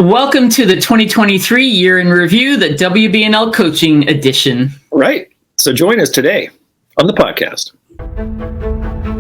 Welcome to the 2023 Year in Review, the WBNL Coaching Edition. Right. So join us today on the podcast.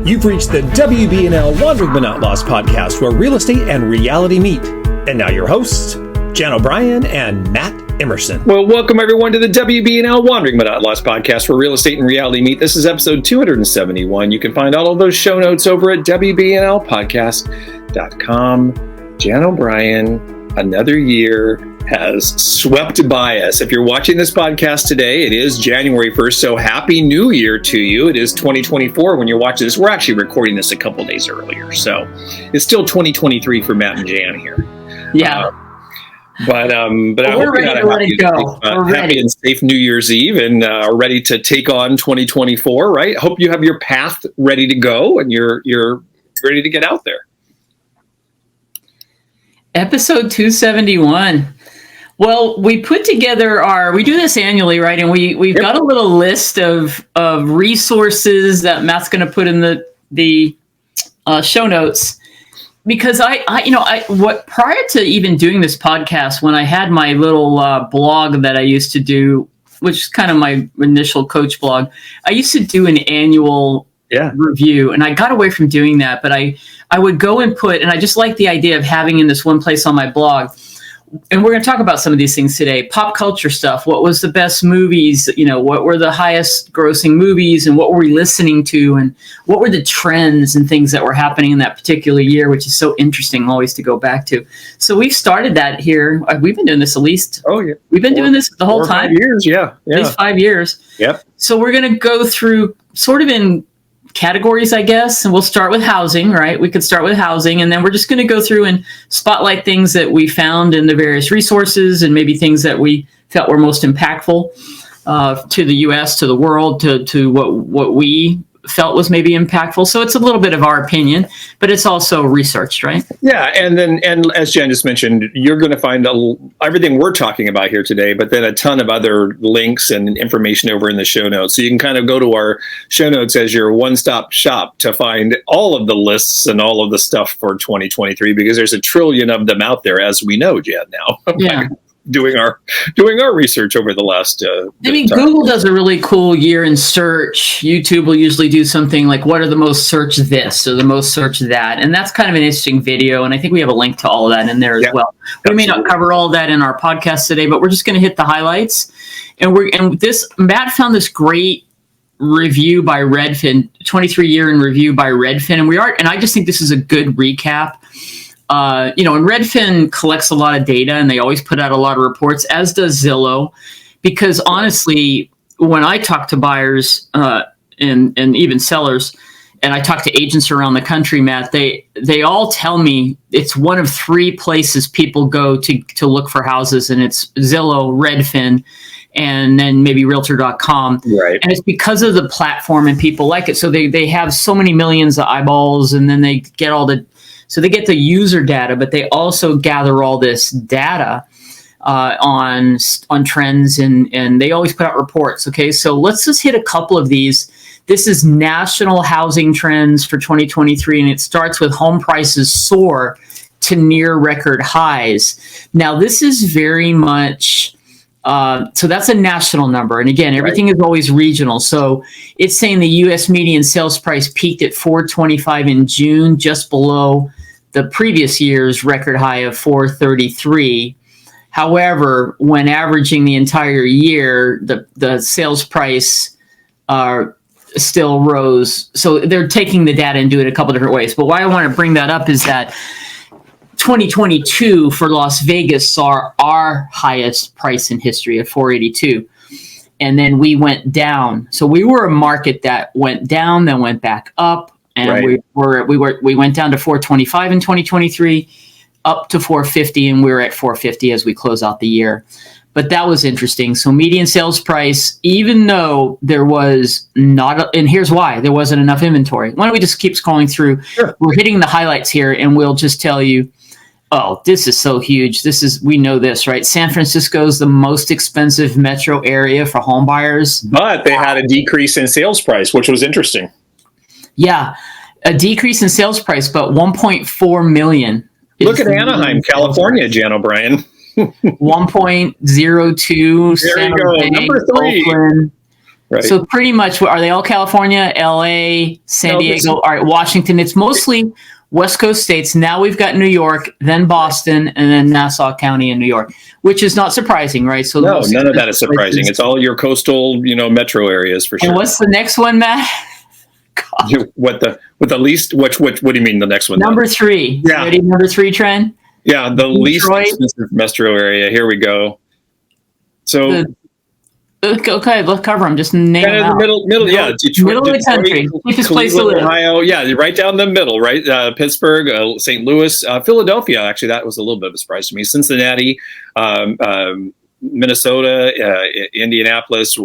You've reached the WBNL Wandering But Not Lost podcast, where real estate and reality meet. And now your hosts, Jan O'Brien and Matt Emerson. Well, welcome everyone to the WBNL Wandering But Not Lost podcast, where real estate and reality meet. This is episode 271. You can find all of those show notes over at WBNLpodcast.com. Jan O'Brien, another year has swept by us. If you're watching this podcast today, it is January 1st, so Happy New Year to you. It is 2024 when you're watching this. We're actually recording this a couple days earlier, so it's still 2023 for Matt and Jan here. Yeah. But we're ready to let it go. Happy and safe New Year's Eve, and are ready to take on 2024, right? Hope you have your path ready to go and you're ready to get out there. Episode 271. Well, we put together we do this annually, right? And we've got a little list of resources that Matt's going to put in the show notes. Because prior to even doing this podcast, when I had my little blog that I used to do, which is kind of my initial coach blog, I used to do an annual review, and I got away from doing that. But I would go and and I just like the idea of having in this one place on my blog. And we're going to talk about some of these things today. Pop culture stuff. What was the best movies? What were the highest grossing movies, and what were we listening to, and what were the trends and things that were happening in that particular year, which is so interesting always to go back to. So we've started that here. We've been doing this at least. Oh yeah. We've been doing this the whole time. 5 years. Yeah. At least 5 years. Yep. So we're going to go through sort of in categories, I guess, and we'll start with housing, right? We could start with housing, and then we're just going to go through and spotlight things that we found in the various resources, and maybe things that we felt were most impactful to the U.S., to the world, to what we felt was maybe impactful. So it's a little bit of our opinion, but it's also researched, right? Yeah, and as Jen just mentioned, you're going to find everything we're talking about here today, but then a ton of other links and information over in the show notes. So you can kind of go to our show notes as your one-stop shop to find all of the lists and all of the stuff for 2023, because there's a trillion of them out there, as we know, Jen, now. Yeah. doing our research over the last Google does a really cool year in search. YouTube will usually do something like, what are the most searched this or the most searched that, and that's kind of an interesting video, and I think we have a link to all of that in there as well. We may not cover all that in our podcast today, but we're just going to hit the highlights. And Matt found this great review by Redfin, 23 year in review by Redfin, and I just think this is a good recap. And Redfin collects a lot of data, and they always put out a lot of reports, as does Zillow, because honestly, when I talk to buyers and even sellers, and I talk to agents around the country, Matt, they all tell me it's one of three places people go to look for houses, and it's Zillow, Redfin, and then maybe Realtor.com. Right. And it's because of the platform and people like it. So they have so many millions of eyeballs, and then they get So they get the user data, but they also gather all this data on trends, and they always put out reports. Okay, so let's just hit a couple of these. This is national housing trends for 2023, and it starts with home prices soar to near record highs. Now, this is very much... so that's a national number. And again, everything is always regional. So it's saying the U.S. median sales price peaked at $425 in June, just below the previous year's record high of $433. However, when averaging the entire year, the sales price still rose. So they're taking the data and doing it a couple different ways. But why I want to bring that up is that 2022 for Las Vegas saw our highest price in history at $482. And then we went down. So we were a market that went down, then went back up. And we went down to $425 in 2023, up to $450, and we were at $450 as we close out the year. But that was interesting. So median sales price, even though there was and here's why, there wasn't enough inventory. Why don't we just keep scrolling through? Sure. We're hitting the highlights here, and we'll just tell you, oh, this is so huge. We know this, right? San Francisco is the most expensive metro area for home buyers. But they had a decrease in sales price, which was interesting. Yeah, a decrease in sales price, but 1.4 million Look at Anaheim, California, Jan O'Brien. 1.02. There you go, number 3. Oakland. Right. So pretty much, are they all California, LA, San Diego? All right, Washington. It's mostly West Coast states. Now we've got New York, then Boston, and then Nassau County in New York, which is not surprising, right? So no, none of that is surprising. It's all your coastal, metro areas for sure. And what's the next one, Matt? What the least? What do you mean the next one? Number 3. Yeah. Ready, number 3 trend. Yeah, the Detroit. least expensive metro area. Here we go. So. Okay, let's cover them. Just name them out. Middle, yeah. Detroit, middle of the country. Cheapest place to live. Ohio, yeah, right down the middle, right? Pittsburgh, St. Louis, Philadelphia. Actually, that was a little bit of a surprise to me. Cincinnati, Minnesota, Indianapolis,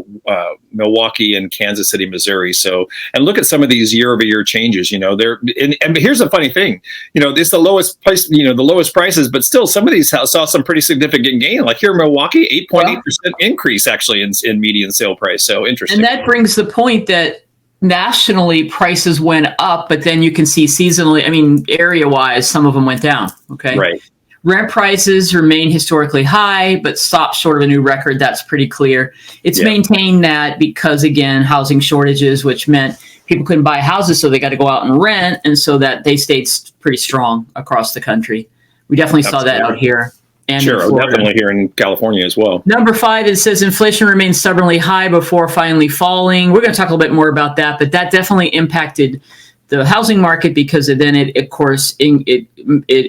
Milwaukee, and Kansas City, Missouri. So, and look at some of these year-over-year changes. And here's a funny thing. It's the lowest price. The lowest prices, but still, some of these saw some pretty significant gain. Like here in Milwaukee, 8.8% increase actually in median sale price. So interesting. And that brings the point that nationally prices went up, but then you can see seasonally. I mean, area-wise, some of them went down. Okay, right. Rent prices remain historically high, but stopped short of a new record. That's pretty clear. It's maintained that because, again, housing shortages, which meant people couldn't buy houses, so they got to go out and rent, and so that they stayed pretty strong across the country. We definitely saw that out here. And sure, definitely here in California as well. Number 5, it says inflation remains stubbornly high before finally falling. We're going to talk a little bit more about that, but that definitely impacted the housing market because then it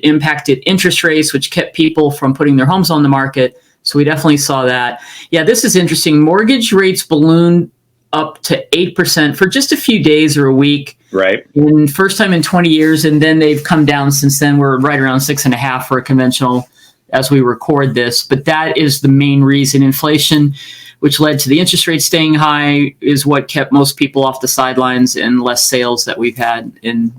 impacted interest rates, which kept people from putting their homes on the market. So we definitely saw that. Yeah, this is interesting. Mortgage rates ballooned up to 8% for just a few days or a week. Right. And first time in 20 years. And then they've come down since then. We're right around 6.5 for a conventional as we record this. But that is the main reason. Inflation, which led to the interest rate staying high, is what kept most people off the sidelines and less sales that we've had in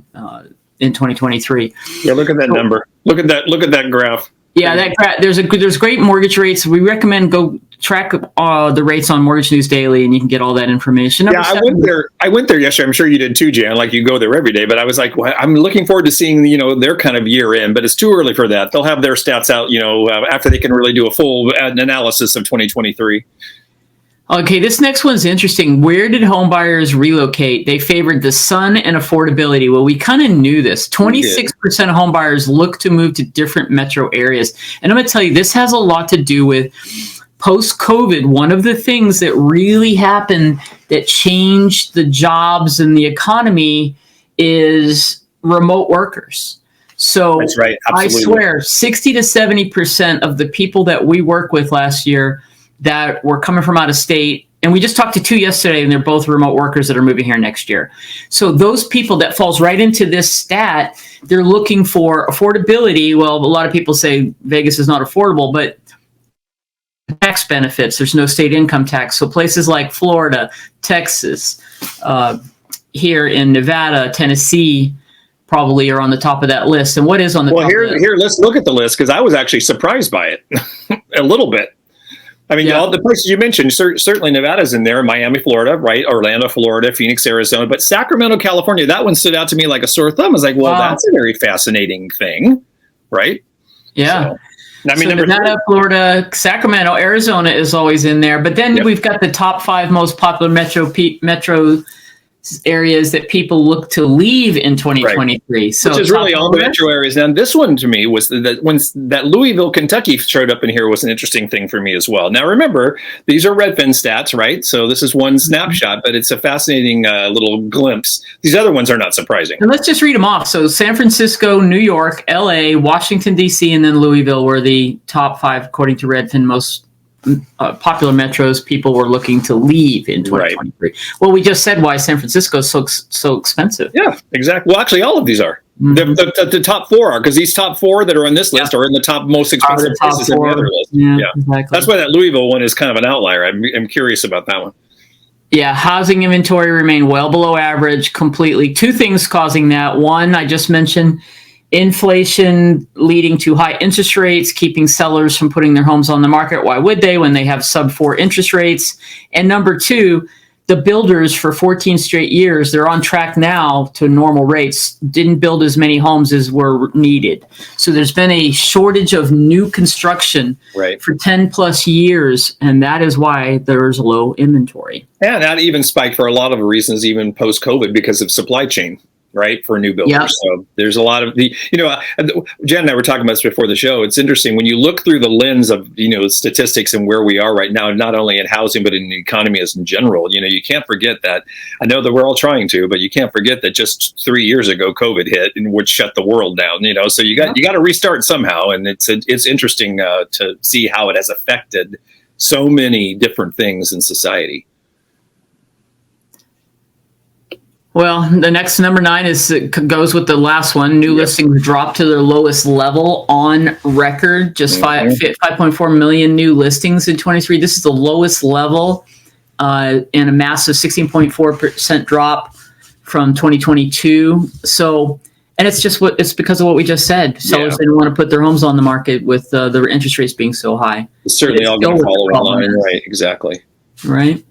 2023. Yeah, look at that number. Look at that graph. Yeah, that there's great mortgage rates. We recommend go track the rates on Mortgage News Daily, and you can get all that information. I went there yesterday. I'm sure you did too, Jan. Like you go there every day. But I was like, well, I'm looking forward to seeing their kind of year end. But it's too early for that. They'll have their stats out after they can really do a full analysis of 2023. Okay, this next one's interesting. Where did home buyers relocate? They favored the sun and affordability. Well, we kind of knew this. 26% of home buyers look to move to different metro areas. And I'm going to tell you, this has a lot to do with post-COVID. One of the things that really happened that changed the jobs and the economy is remote workers. So that's right. Absolutely. I swear, 60 to 70% of the people that we worked with last year that were coming from out of state, and we just talked to 2 yesterday, and they're both remote workers that are moving here next year. So those people, that falls right into this stat, they're looking for affordability. Well, a lot of people say Vegas is not affordable, but tax benefits, there's no state income tax. So places like Florida, Texas, here in Nevada, Tennessee, probably are on the top of that list. And what is on the top of that? Here, let's look at the list, because I was actually surprised by it a little bit. I mean, all the places you mentioned, certainly Nevada's in there, Miami, Florida, right? Orlando, Florida, Phoenix, Arizona, but Sacramento, California, that one stood out to me like a sore thumb. I was like, well, that's a very fascinating thing, right? Yeah. So, I mean, Nevada, Florida, Sacramento, Arizona is always in there. But then we've got the top 5 most popular metro areas that people look to leave in 2023. Right. So which is really all the metro areas. And this one to me was that Louisville, Kentucky showed up in here was an interesting thing for me as well. Now, remember, these are Redfin stats, right? So this is one snapshot, but it's a fascinating little glimpse. These other ones are not surprising. And let's just read them off. So San Francisco, New York, LA, Washington, D.C., and then Louisville were the top 5, according to Redfin, most popular metros people were looking to leave in 2023. Right. Well, we just said why San Francisco is so expensive. Yeah, exactly. Well, actually, all of these are. Mm-hmm. The top 4 are, because these top 4 that are on this list are in the top most expensive places in the other list. Yeah, exactly. That's why that Louisville one is kind of an outlier. I'm curious about that one. Yeah, housing inventory remained well below average completely. 2 things causing that. One, I just mentioned, inflation leading to high interest rates, keeping sellers from putting their homes on the market. Why would they when they have sub 4 interest rates? And number 2, the builders for 14 straight years, they're on track now to normal rates, didn't build as many homes as were needed. So there's been a shortage of new construction for 10 plus years, and that is why there's low inventory. Yeah, that even spiked for a lot of reasons, even post-COVID, because of supply chain, right, for new builders. Yep. So there's a lot of Jen and I were talking about this before the show. It's interesting when you look through the lens of, statistics and where we are right now, not only in housing, but in the economy as in general. You can't forget that. I know that we're all trying to, but you can't forget that just 3 years ago, COVID hit and would shut the world down, so you got to restart somehow. And it's interesting to see how it has affected so many different things in society. Well, the next number 9 goes with the last one. New listings dropped to their lowest level on record. Just 5.4 million new listings in 23. This is the lowest level, and a massive 16.4% drop from 2022. So, and it's because of what we just said. Sellers didn't want to put their homes on the market with the interest rates being so high. It's certainly all going to follow in line, right? Exactly. Right.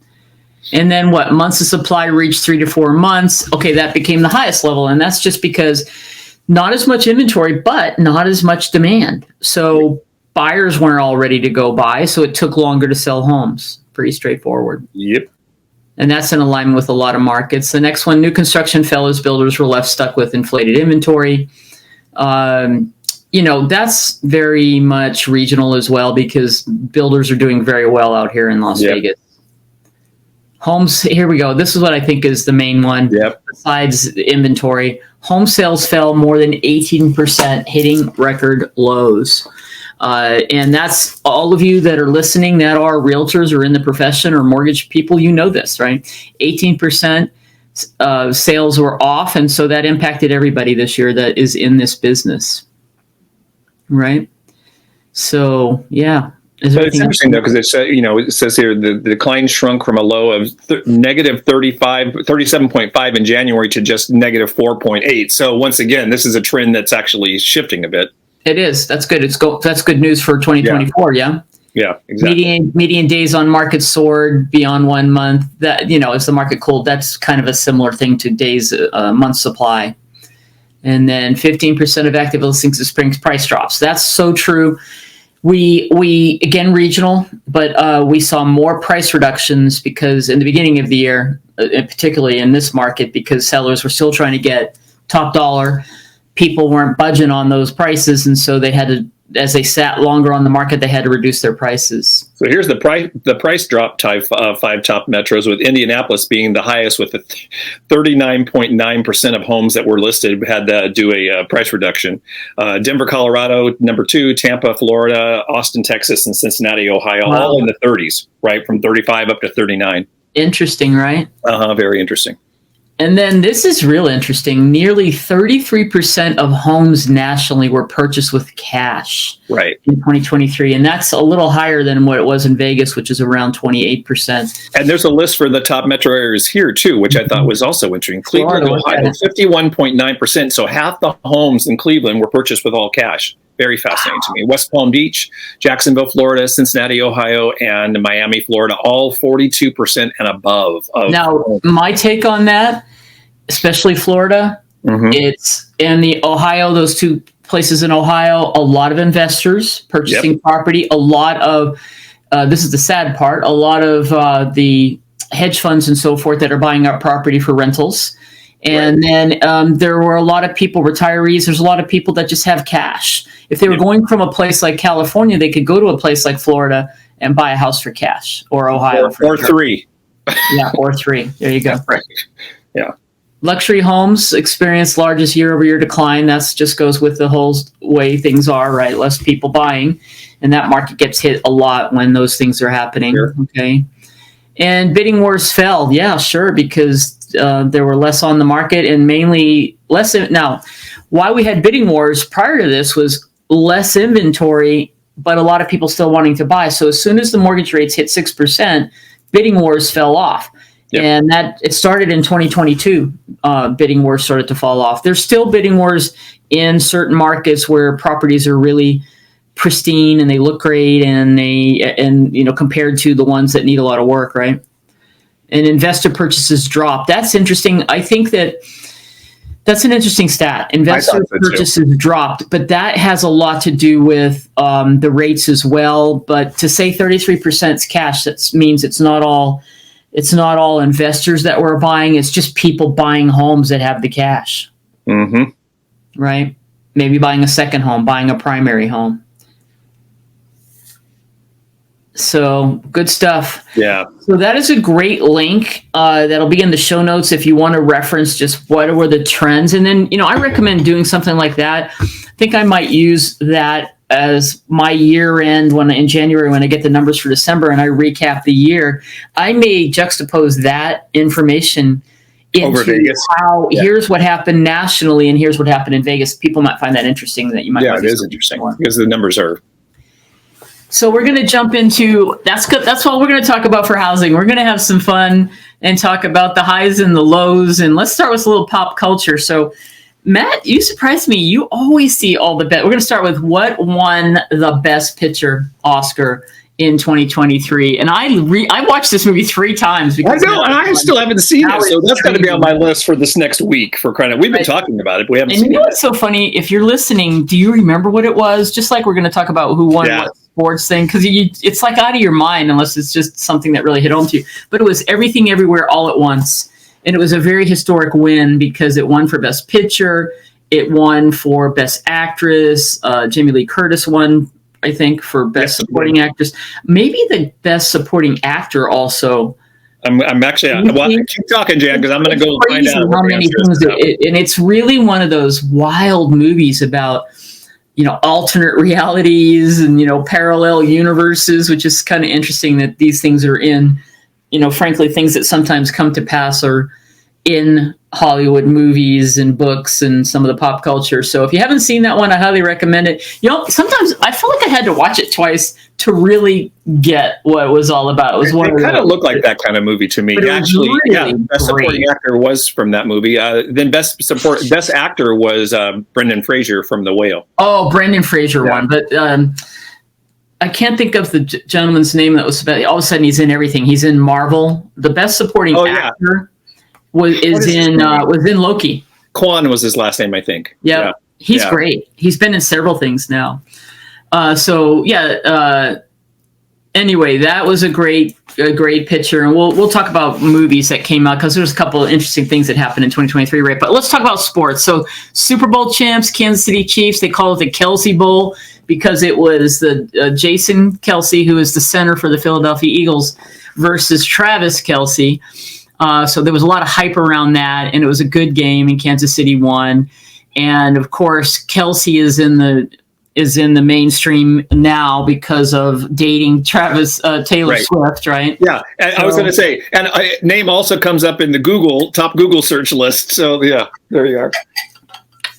And then months of supply reached 3 to 4 months. Okay, that became the highest level. And that's just because not as much inventory, but not as much demand. So buyers weren't all ready to go buy. So it took longer to sell homes. Pretty straightforward. Yep. And that's in alignment with a lot of markets. The next one, new construction fell as builders were left stuck with inflated inventory. That's very much regional as well, because builders are doing very well out here in Las Vegas. Homes, here we go. This is what I think is the main one. Besides inventory, home sales fell more than 18%, hitting record lows. And that's all of you that are listening that are realtors or in the profession or mortgage people, this, right? 18% sales were off. And so that impacted everybody this year that is in this business, right? So, yeah. But it's interesting though, because it says here the decline shrunk from a low of negative 37.5 in January to just negative 4.8. So once again, this is a trend that's actually shifting a bit. It is. That's good. That's good news for 2024. Yeah. Yeah, exactly. Median days on market soared beyond 1 month. That as the market cooled, that's kind of a similar thing to days month supply. And then 15% of active listings experienced price drops. That's so true. We again regional, but we saw more price reductions because in the beginning of the year, particularly in this market, because sellers were still trying to get top dollar, people weren't budging on those prices, and so they had to, as they sat longer on the market, they had to reduce their prices. So here's the price drop type 5 top metros, with Indianapolis being the highest, with 39.9% of homes that were listed had to do a price reduction. Denver, Colorado, number 2, Tampa, Florida, Austin, Texas, and Cincinnati, Ohio, all in the 30s, right, from 35 up to 39. Interesting, right? Very interesting. And then this is real interesting. Nearly 33% of homes nationally were purchased with cash in 2023. And that's a little higher than what it was in Vegas, which is around 28%. And there's a list for the top metro areas here, too, which I thought was also interesting. Cleveland, Ohio, 51.9%. So half the homes in Cleveland were purchased with all cash. Very fascinating to me. West Palm Beach, Jacksonville, Florida, Cincinnati, Ohio, and Miami, Florida, all 42% and above. Now, my take on that, especially Florida, it's in the Ohio, those 2 places in Ohio, a lot of investors purchasing property, a lot of, this is the sad part, a lot of the hedge funds and so forth that are buying up property for rentals. And then there were a lot of people, retirees, there's a lot of people that just have cash. If they were going from a place like California, they could go to a place like Florida and buy a house for cash, or Ohio. Or 3. Yeah, or 3. There you go. Right. Yeah. Luxury homes experienced largest year-over-year decline. That just goes with the whole way things are, right? Less people buying. And that market gets hit a lot when those things are happening. Sure. Okay. And bidding wars fell. Yeah, sure, because there were less on the market and mainly less. Now, why we had bidding wars prior to this was less inventory, but a lot of people still wanting to buy. So as soon as the mortgage rates hit 6%, bidding wars fell off. Yep. And that it started in 2022. Bidding wars started to fall off. There's still bidding wars in certain markets where properties are really pristine and they look great, and compared to the ones that need a lot of work, right? and investor purchases dropped. That's interesting. I think that's an interesting stat. Investor purchases dropped, but that has a lot to do with the rates as well. But to say 33% is cash, that means it's not all investors that were buying. It's just people buying homes that have the cash. Mm-hmm. Right? Maybe buying a second home, buying a primary home. So good stuff. Yeah. So that is a great link that'll be in the show notes if you want to reference just what were the trends. And then, I recommend doing something like that. I think I might use that as my year end in January, when I get the numbers for December and I recap the year. I may juxtapose that information into here's what happened nationally and here's what happened in Vegas. People might find that interesting. That you might. Yeah, it is interesting because the numbers are. So we're going to jump into that's good. That's what we're going to talk about for housing. We're going to have some fun and talk about the highs and the lows. And let's start with a little pop culture. So, Matt, you surprised me. You always see all the best. We're going to start with what won the Best Picture Oscar in 2023. And I watched this movie 3 times. Because I know, and I still haven't seen it. So that's going to be on my list for this next week for credit. We've been talking about it, but we haven't seen it. And you know what's so funny? If you're listening, do you remember what it was? Just like we're going to talk about who won what sports thing, because it's like out of your mind unless it's just something that really hit home to you. But it was Everything Everywhere All at Once. And it was a very historic win because it won for Best Picture. It won for Best Actress. Jamie Lee Curtis won, I think, for Best Supporting Actress. Maybe the Best Supporting Actor also. I'm actually, keep talking, Jan, because I'm going to go find out how many things. And it's really one of those wild movies about, alternate realities and, parallel universes, which is kind of interesting that these things are in, frankly, things that sometimes come to pass are in Hollywood movies and books and some of the pop culture. So if you haven't seen that one, I highly recommend it. Sometimes I feel like I had to watch it twice to really get what it was all about. It was it kind of looked like that kind of movie to me. Actually, Best Supporting Actor was from that movie. Then Best Actor was Brendan Fraser from The Whale. Oh, Brendan Fraser won, but I can't think of the gentleman's name that was about. All of a sudden, he's in everything. He's in Marvel. The Best Supporting Actor was in Loki. Kwan was his last name, I think. Yeah. He's great. He's been in several things now. Anyway, that was a great picture, and we'll talk about movies that came out because there's a couple of interesting things that happened in 2023, right? But let's talk about sports. So, Super Bowl champs, Kansas City Chiefs. They call it the Kelsey Bowl because it was the Jason Kelsey, who is the center for the Philadelphia Eagles, versus Travis Kelsey. So there was a lot of hype around that, and it was a good game, and Kansas City won. And of course, Kelsey is in the mainstream now because of dating Taylor Swift, right? Yeah, and I was going to say, and name also comes up in the top Google search list. So yeah, there you are.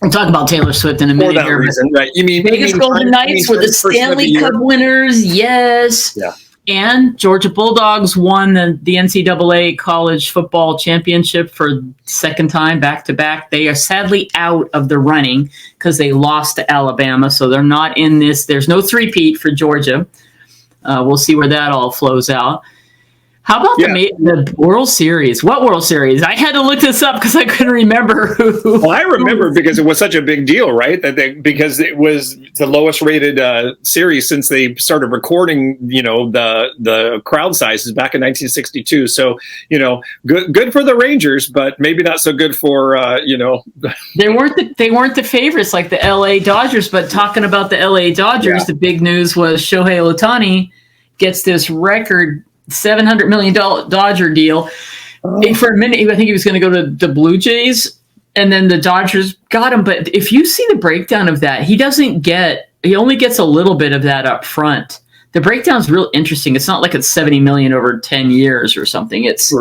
We'll talk about Taylor Swift in a minute. For that reason, right? Vegas Golden Knights were the Stanley Cup winners. Yes. Yeah. And Georgia Bulldogs won the NCAA college football championship for second time back to back. They are sadly out of the running because they lost to Alabama. So they're not in this. There's no three-peat for Georgia. We'll see where that all flows out. How about the World Series? What World Series? I had to look this up because I couldn't remember who. Well, I remember because it was such a big deal, right? Because it was the lowest rated series since they started recording, the crowd sizes back in 1962. So, good for the Rangers, but maybe not so good for, They weren't the favorites like the LA Dodgers, but talking about the LA Dodgers, the big news was Shohei Ohtani gets this record $700 million Dodger deal. For a minute, I think he was going to go to the Blue Jays, and then the Dodgers got him. But if you see the breakdown of that, he only gets a little bit of that up front. The breakdown's real interesting. It's not like it's $70 million over 10 years or something. It's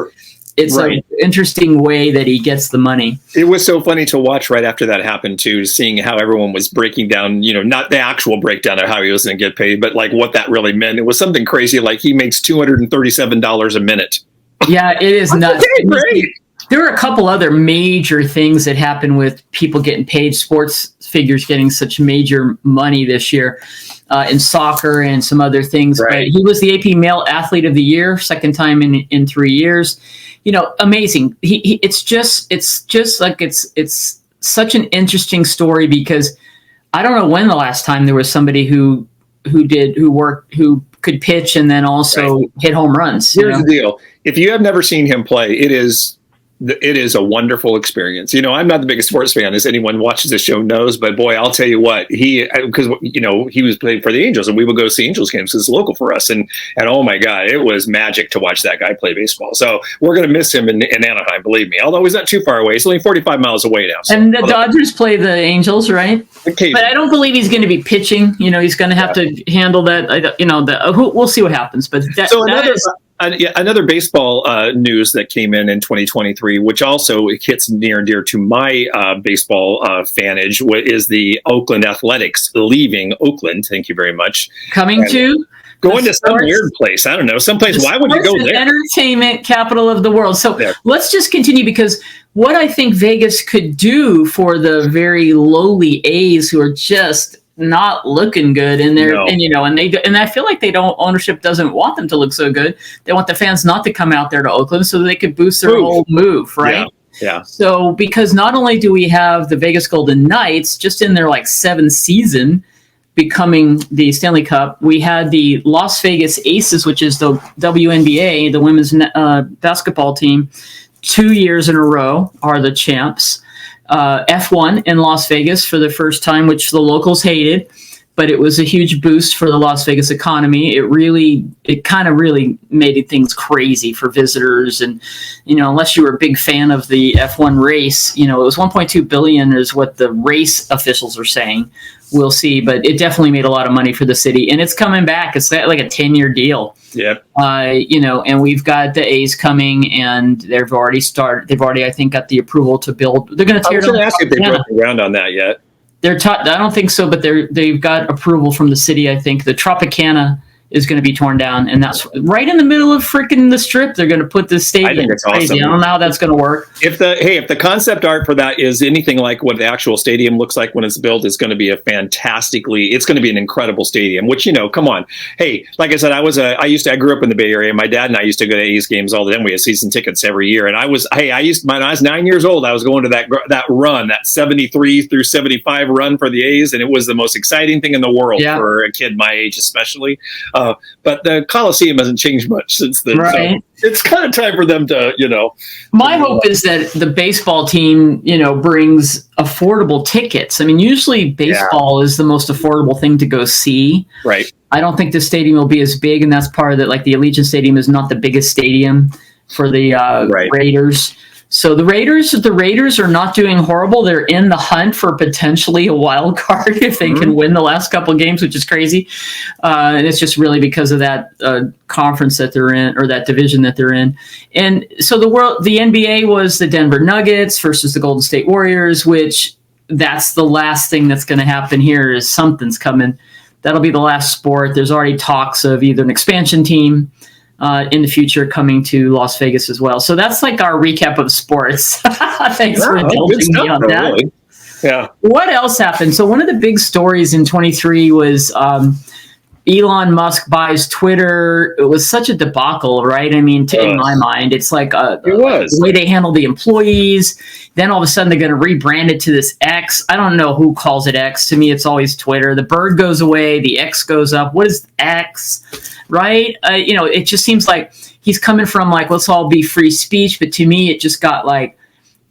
an interesting way that he gets the money. It was so funny to watch right after that happened too, seeing how everyone was breaking down, not the actual breakdown of how he was going to get paid, but like what that really meant. It was something crazy. Like he makes $237 a minute. Yeah, it is nuts. Okay, great. There were a couple other major things that happened with people getting paid, sports figures getting such major money this year in soccer and some other things. Right. But he was the AP Male Athlete of the Year, second time in 3 years. Amazing. It's such an interesting story because I don't know when the last time there was somebody who could pitch and then also hit home runs. Here's the deal. If you have never seen him play, it is a wonderful experience. I'm not the biggest sports fan, as anyone watches the show knows, but boy, I'll tell you what, because he was playing for the Angels, and we would go see Angels games because it's local for us, and oh my God, it was magic to watch that guy play baseball. So we're going to miss him in Anaheim, believe me. Although he's not too far away, he's only 45 miles away now. So. And the Dodgers play the Angels, right? Okay. But I don't believe he's going to be pitching. He's going to have to handle that. We'll see what happens. But another baseball news that came in 2023, which also hits near and dear to my baseball fanage, is the Oakland Athletics leaving Oakland. Thank you very much. Going to some weird place. I don't know. Someplace. Why would you go there? Entertainment capital of the world. So let's just continue, because what I think Vegas could do for the very lowly A's, who are just not looking good in there, and I feel like ownership doesn't want them to look so good. They want the fans not to come out there to Oakland so that they could boost their whole move, right? Yeah. So because not only do we have the Vegas Golden Knights just in their 7th season becoming the Stanley Cup, we had the Las Vegas Aces, which is the WNBA, the women's basketball team, 2 years in a row are the champs. F1 in Las Vegas for the first time, which the locals hated, but it was a huge boost for the Las Vegas economy. It kind of really made things crazy for visitors. And, unless you were a big fan of the F1 race, it was 1.2 billion is what the race officials are saying. We'll see, but it definitely made a lot of money for the city, and it's coming back. It's like a 10-year deal. Yep. And we've got the A's coming, and they've already, I think, got the approval to build. They're going to tear down. I was going to ask if they broke ground on that yet. I don't think so, but they've got approval from the city. I think the Tropicana is going to be torn down, and that's right in the middle of freaking the Strip. They're going to put this stadium. I think it's awesome. I don't know how that's going to work. If the concept art for that is anything like what the actual stadium looks like when it's built, it's going to be it's going to be an incredible stadium. Which come on, hey, like I said, I grew up in the Bay Area. My dad and I used to go to A's games all the time. We had season tickets every year, and when I was 9 years old, I was going to that run, that 73 through 75 run for the A's, and it was the most exciting thing in the world for a kid my age, especially. But the Coliseum hasn't changed much since then. Right. So it's kind of time for them to, My hope is that the baseball team, brings affordable tickets. I mean, usually baseball is the most affordable thing to go see. Right. I don't think the stadium will be as big, and that's part of it. Like the Allegiant Stadium is not the biggest stadium for the Raiders. So the Raiders are not doing horrible. They're in the hunt for potentially a wild card if they can win the last couple of games, which is crazy. And it's just really because of that conference that they're in, or that division that they're in. And so the NBA was the Denver Nuggets versus the Golden State Warriors, which that's the last thing that's going to happen here is something's coming. That'll be the last sport. There's already talks of either an expansion team in the future coming to Las Vegas as well. So that's like our recap of sports. Thanks for indulging me on that. Really. Yeah. What else happened? So one of the big stories in 23 was Elon Musk buys Twitter. It was such a debacle, right? I mean, in my mind, it's like the way they handle the employees. Then all of a sudden they're going to rebrand it to this X. I don't know who calls it X. To me, it's always Twitter. The bird goes away. The X goes up. What is X? Right? It just seems like he's coming from let's all be free speech. But to me, it just got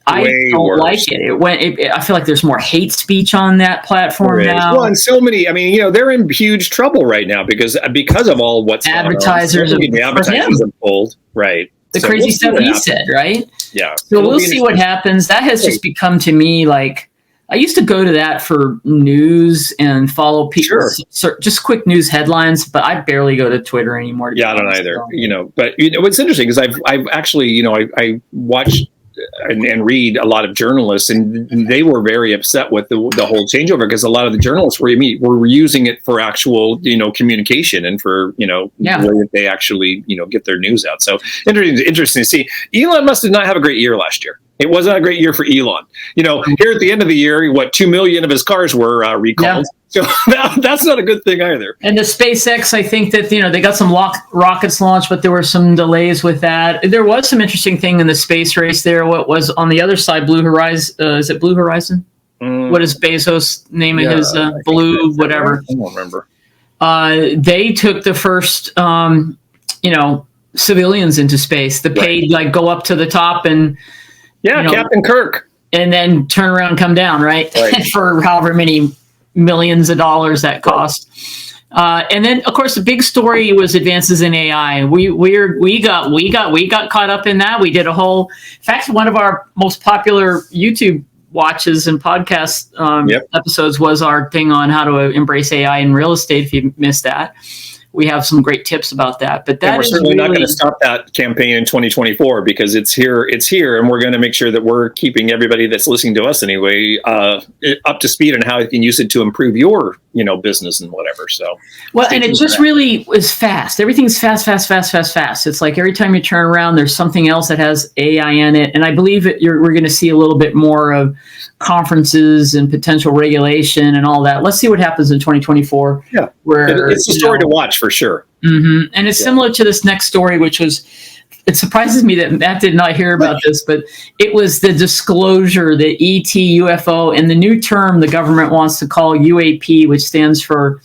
I don't like it. I feel like there's more hate speech on that platform now. Well, and so many. I mean, they're in huge trouble right now because of all what's advertisers. The advertisers have pulled right. The crazy stuff he said, right? Yeah. So we'll see what happens. That has just become to me I used to go to that for news and follow people, just quick news headlines, but I barely go to Twitter anymore. I don't either. But what's interesting is I've actually, I watched and read a lot of journalists, and they were very upset with the whole changeover, because a lot of the journalists were using it for actual, communication and for, the way that they actually, get their news out. So interesting to see. Elon Musk did not have a great year last year. It was not a great year for Elon. Here at the end of the year, 2 million of his cars were recalled. Yeah. So that's not a good thing either. And the SpaceX, I think that, they got some rockets launched, but there were some delays with that. There was some interesting thing in the space race there. What was on the other side, Blue Horizon? Is it Blue Horizon? What is Bezos' name of his Blue whatever? I don't remember. They took the first, civilians into space. The paid, go up to the top and... Yeah, Captain Kirk. And then turn around and come down, right? For however many millions of dollars that cost. And then, of course, the big story was advances in AI. We got caught up in that. We did a whole... In fact, one of our most popular YouTube watches and podcast episodes was our thing on how to embrace AI in real estate, if you missed that. We have some great tips about that, but we're certainly not going to stop that campaign in 2024, because it's here, and we're going to make sure that we're keeping everybody that's listening to us anyway up to speed on how you can use it to improve your business and whatever. So and it just really is fast. Everything's fast. It's like every time you turn around, there's something else that has AI in it, and I believe we're going to see a little bit more of conferences and potential regulation and all that. Let's see what happens in 2024. Yeah, where it's a story to watch for sure. Mm-hmm. And it's similar to this next story, which was, it surprises me that Matt did not hear about this, but it was the disclosure, the ET UFO, and the new term the government wants to call UAP, which stands for,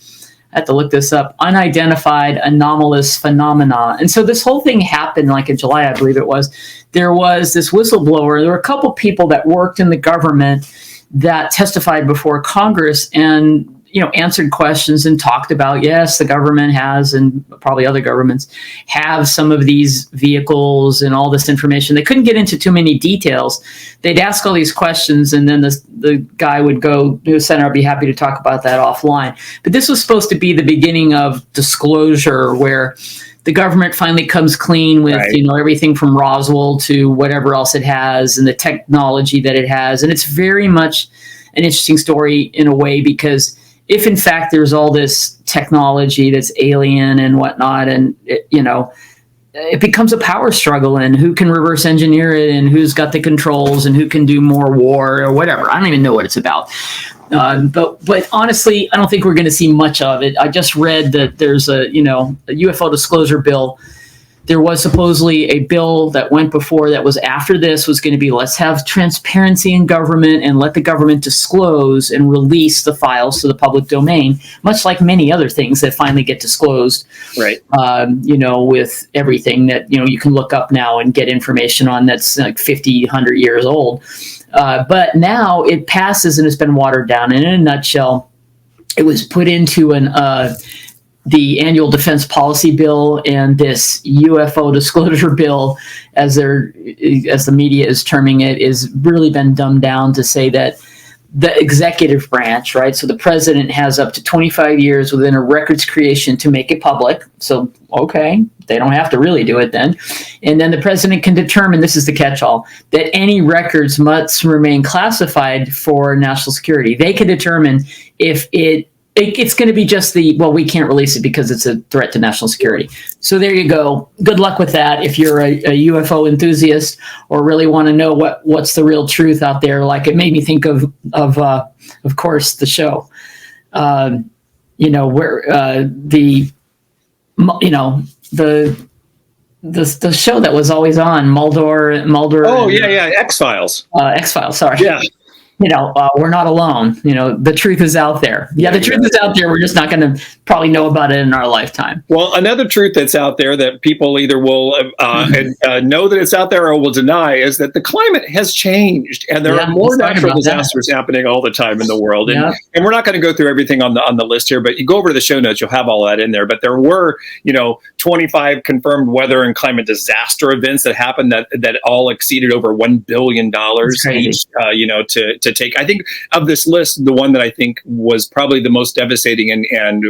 I have to look this up, unidentified anomalous phenomena. And so this whole thing happened in July, I believe it was. There was this whistleblower. There were a couple people that worked in the government that testified before Congress and answered questions and talked about, yes, the government has, and probably other governments have, some of these vehicles and all this information. They couldn't get into too many details. They'd ask all these questions, and then the guy would go, Senator, I'd be happy to talk about that offline. But this was supposed to be the beginning of disclosure, where the government finally comes clean with, everything from Roswell to whatever else it has and the technology that it has. And it's very much an interesting story in a way, because if in fact there's all this technology that's alien and whatnot, and it becomes a power struggle, and who can reverse engineer it, and who's got the controls, and who can do more war or whatever. I don't even know what it's about. But honestly, I don't think we're going to see much of it. I just read that there's a UFO disclosure bill. There was supposedly a bill that went before that was after this was going to be, let's have transparency in government and let the government disclose and release the files to the public domain, much like many other things that finally get disclosed. Right. With everything that, you can look up now and get information on that's like 50, 100 years old. But now it passes and it's been watered down. And in a nutshell, it was put into the annual defense policy bill and this UFO disclosure bill, as the media is terming it, is really been dumbed down to say that the executive branch, right? So the president has up to 25 years within a records creation to make it public. So, okay, they don't have to really do it then. And then the president can determine, this is the catch-all, that any records must remain classified for national security. They can determine if it's going to be just we can't release it because it's a threat to national security. So there you go. Good luck with that. If you're a UFO enthusiast or really want to know what's the real truth out there, like it made me think of course, the show, where the show that was always on Mulder. Oh, yeah. X-Files. X-Files. Sorry. Yeah. We're not alone. The truth is out there. Yeah, the truth is out there. We're just not going to probably know about it in our lifetime. Well, another truth that's out there that people either will know that it's out there or will deny is that the climate has changed, and there are more natural disasters happening all the time in the world. And we're not going to go through everything on the list here, but you go over to the show notes, you'll have all that in there. But there were, 25 confirmed weather and climate disaster events that happened that all exceeded over $1 billion each, to to take. I think of this list, the one that I think was probably the most devastating and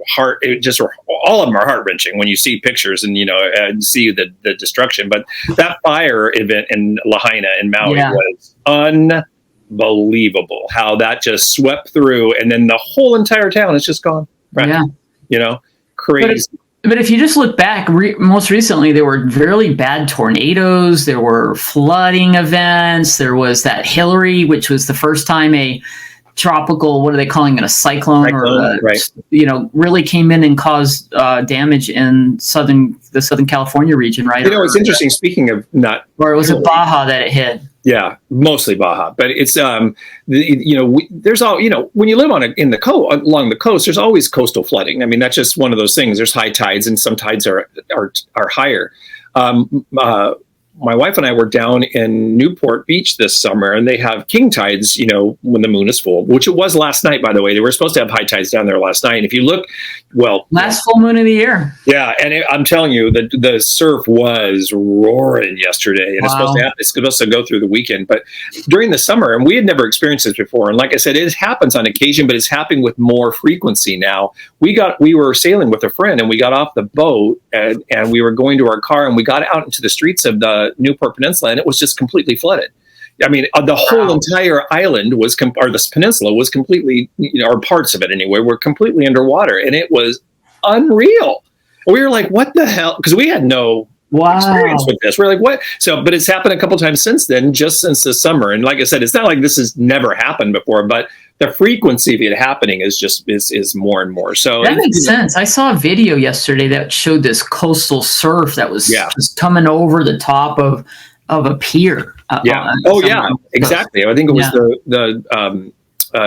heart. It just all of them are heart wrenching when you see pictures and and see the destruction. But that fire event in Lahaina in Maui was unbelievable. How that just swept through, and then the whole entire town is just gone. Right? Yeah, crazy. But if you just look back, most recently, there were really bad tornadoes. There were flooding events. There was that Hillary, which was the first time a tropical, what are they calling it, a cyclone right. Really came in and caused damage in the Southern California region, right? It's interesting, speaking of not... Or was it Baja that it hit? Yeah, mostly Baja, but it's there's all when you live along the coast, there's always coastal flooding. I mean, that's just one of those things. There's high tides, and some tides are higher. My wife and I were down in Newport Beach this summer, and they have king tides, when the moon is full, which it was last night, by the way. They were supposed to have high tides down there last night. And if you look, last full moon of the year. Yeah. And I'm telling you, the surf was roaring yesterday, and it's supposed to go through the weekend. But during the summer, and we had never experienced this before. And like I said, it happens on occasion, but it's happening with more frequency now. We were sailing with a friend, and we got off the boat and we were going to our car, and we got out into the streets of the Newport Peninsula, and it was just completely flooded. I mean, the whole entire island or this peninsula was completely, or parts of it anyway, were completely underwater, and it was unreal. We were like, what the hell? Because we had no experience with this. We're like, what? But it's happened a couple times since then, just since the summer. And like I said, it's not like this has never happened before, but the frequency of it happening is more and more. So that makes sense. I saw a video yesterday that showed this coastal surf that was just coming over the top of a pier. Exactly. I think it was the